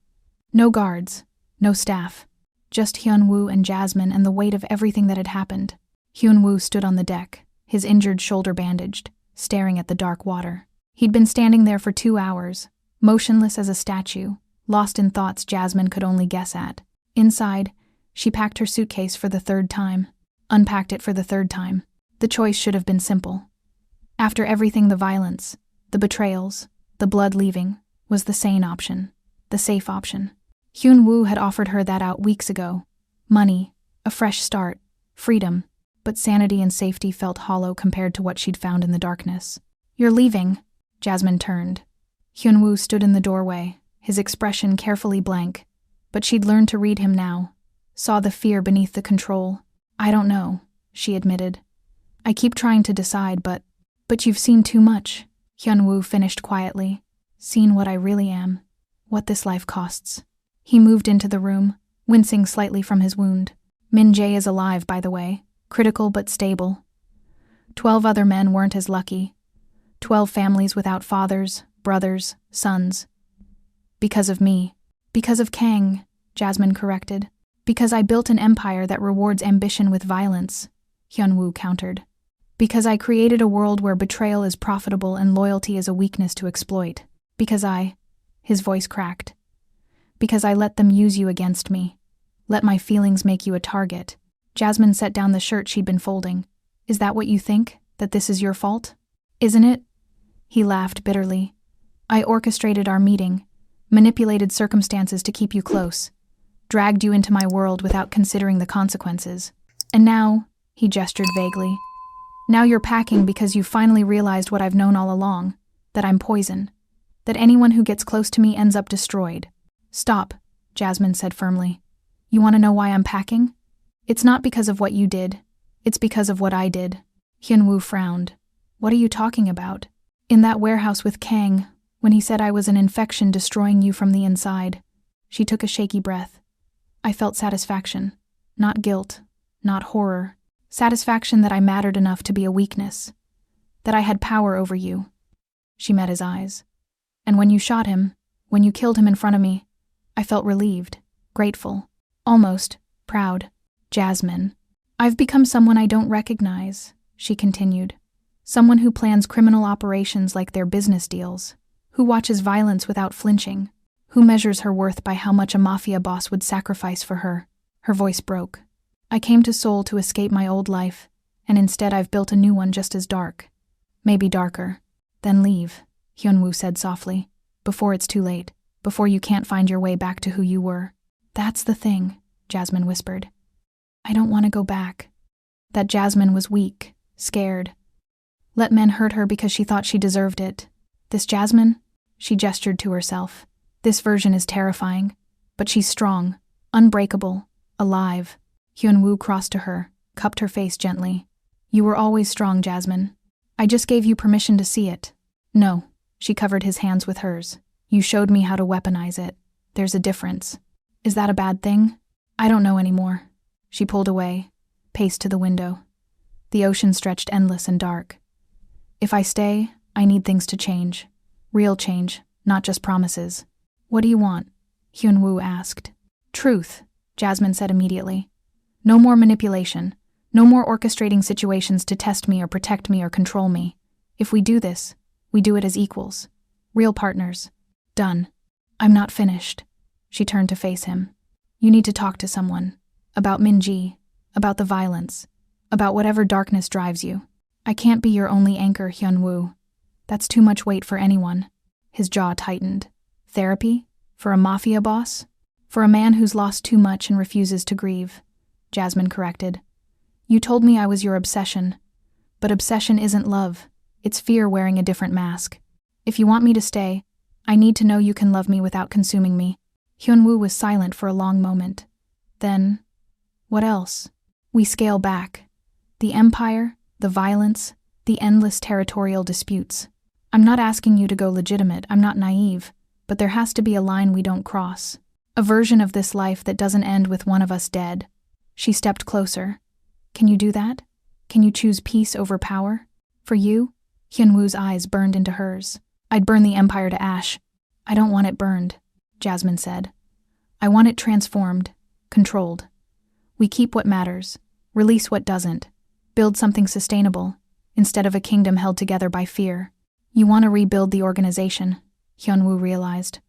No guards, no staff. Just Hyunwoo and Jasmine and the weight of everything that had happened. Hyunwoo stood on the deck, his injured shoulder bandaged, staring at the dark water. He'd been standing there for 2 hours, motionless as a statue, lost in thoughts Jasmine could only guess at. Inside, she packed her suitcase for the 3rd time, unpacked it for the 3rd time. The choice should have been simple. After everything, the violence, the betrayals, the blood leaving, was the sane option, the safe option. Hyunwoo had offered her that out weeks ago. Money, a fresh start, freedom, but sanity and safety felt hollow compared to what she'd found in the darkness. "You're leaving." Jasmine turned. Hyunwoo stood in the doorway, his expression carefully blank, but she'd learned to read him now, saw the fear beneath the control. "I don't know," she admitted. "I keep trying to decide, but you've seen too much," Hyunwoo finished quietly. "Seen what I really am, what this life costs." He moved into the room, wincing slightly from his wound. "Min Jae is alive, by the way, critical but stable. 12 other men weren't as lucky. 12 families without fathers, brothers, sons. Because of me. Because of Kang," Jasmine corrected. "Because I built an empire that rewards ambition with violence," Hyunwoo countered. "Because I created a world where betrayal is profitable and loyalty is a weakness to exploit. Because his voice cracked. "Because I let them use you against me. Let my feelings make you a target." Jasmine set down the shirt she'd been folding. "Is that what you think? That this is your fault?" "Isn't it?" He laughed bitterly. "I orchestrated our meeting, manipulated circumstances to keep you close. dragged you into my world without considering the consequences. And now, he gestured vaguely, now you're packing because you finally realized what I've known all along, that I'm poison, that anyone who gets close to me ends up destroyed. Stop, Jasmine said firmly. You want to know why I'm packing? It's not because of what you did. It's because of what I did. Hyunwoo frowned. What are you talking about? In that warehouse with Kang, when he said I was an infection destroying you from the inside. She took a shaky breath. I felt satisfaction. Not guilt. Not horror. Satisfaction that I mattered enough to be a weakness. That I had power over you. She met his eyes. And when you shot him, when you killed him in front of me, I felt relieved, grateful, almost proud. Jasmine. I've become someone I don't recognize, she continued. Someone who plans criminal operations like their business deals, who watches violence without flinching, who measures her worth by how much a mafia boss would sacrifice for her. Her voice broke. I came to Seoul to escape my old life, and instead I've built a new one just as dark. Maybe darker. Then leave, Hyunwoo said softly, before it's too late, before you can't find your way back to who you were. That's the thing, Jasmine whispered. I don't want to go back. That Jasmine was weak, scared. Let men hurt her because she thought she deserved it. This Jasmine? She gestured to herself. This version is terrifying, but she's strong, unbreakable, alive. Hyunwoo crossed to her, cupped her face gently. You were always strong, Jasmine. I just gave you permission to see it. No, she covered his hands with hers. You showed me how to weaponize it. There's a difference. Is that a bad thing? I don't know anymore. She pulled away, paced to the window. The ocean stretched endless and dark. If I stay, I need things to change. Real change, not just promises. What do you want? Hyunwoo asked. Truth, Jasmine said immediately. No more manipulation. No more orchestrating situations to test me or protect me or control me. If we do this, we do it as equals. Real partners. Done. I'm not finished. She turned to face him. You need to talk to someone. About Minji. About the violence. About whatever darkness drives you. I can't be your only anchor, Hyunwoo. That's too much weight for anyone. His jaw tightened. Therapy? For a mafia boss? For a man who's lost too much and refuses to grieve. Jasmine corrected. You told me I was your obsession. But obsession isn't love. It's fear wearing a different mask. If you want me to stay, I need to know you can love me without consuming me. Hyunwoo was silent for a long moment. Then, what else? We scale back. The empire, the violence, the endless territorial disputes. I'm not asking you to go legitimate, I'm not naive, but there has to be a line we don't cross. A version of this life that doesn't end with one of us dead. She stepped closer. Can you do that? Can you choose peace over power? For you? Hyunwoo's eyes burned into hers. I'd burn the empire to ash. I don't want it burned, Jasmine said. I want it transformed, controlled. We keep what matters, release what doesn't, build something sustainable, instead of a kingdom held together by fear. You want to rebuild the organization, Hyunwoo realized.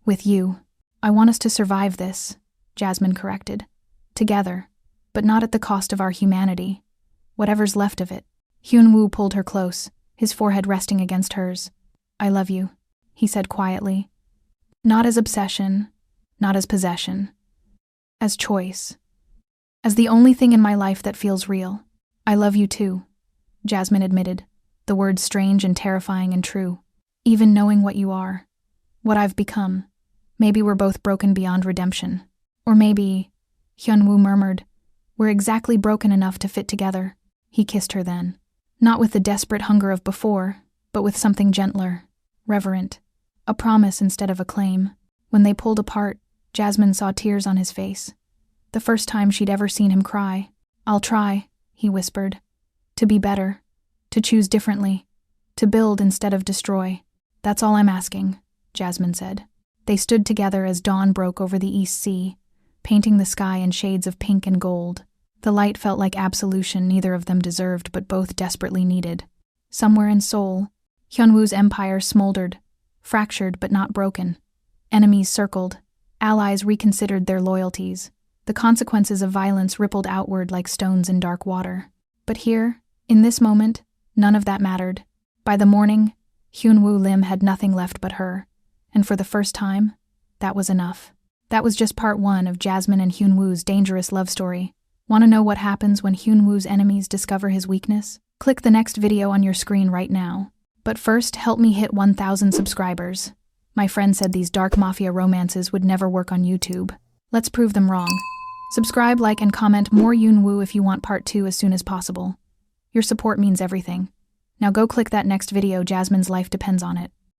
With you. I want us to survive this, Jasmine corrected. Together, but not at the cost of our humanity. Whatever's left of it. Hyunwoo pulled her close, his forehead resting against hers. I love you, he said quietly. Not as obsession, not as possession. As choice. As the only thing in my life that feels real. I love you too, Jasmine admitted, the words strange and terrifying and true. Even knowing what you are, what I've become. Maybe we're both broken beyond redemption. Or maybe, Hyunwoo murmured, we're exactly broken enough to fit together. He kissed her then. Not with the desperate hunger of before, but with something gentler, reverent. A promise instead of a claim. When they pulled apart, Jasmine saw tears on his face. The first time she'd ever seen him cry. I'll try, he whispered. To be better. To choose differently. To build instead of destroy. That's all I'm asking, Jasmine said. They stood together as dawn broke over the East Sea, painting the sky in shades of pink and gold. The light felt like absolution neither of them deserved but both desperately needed. Somewhere in Seoul, Hyunwoo's empire smoldered, fractured but not broken. Enemies circled, allies reconsidered their loyalties. The consequences of violence rippled outward like stones in dark water. But here, in this moment, none of that mattered. By the morning, Hyunwoo Lim had nothing left but her, and for the first time, that was enough. That was just part 1 of Jasmine and Hyunwoo's dangerous love story. Want to know what happens when Hyunwoo's enemies discover his weakness? Click the next video on your screen right now. But first, help me hit 1,000 subscribers. My friend said these dark mafia romances would never work on YouTube. Let's prove them wrong. Subscribe, like, and comment more Hyunwoo if you want part 2 as soon as possible. Your support means everything. Now go click that next video, Jasmine's life depends on it.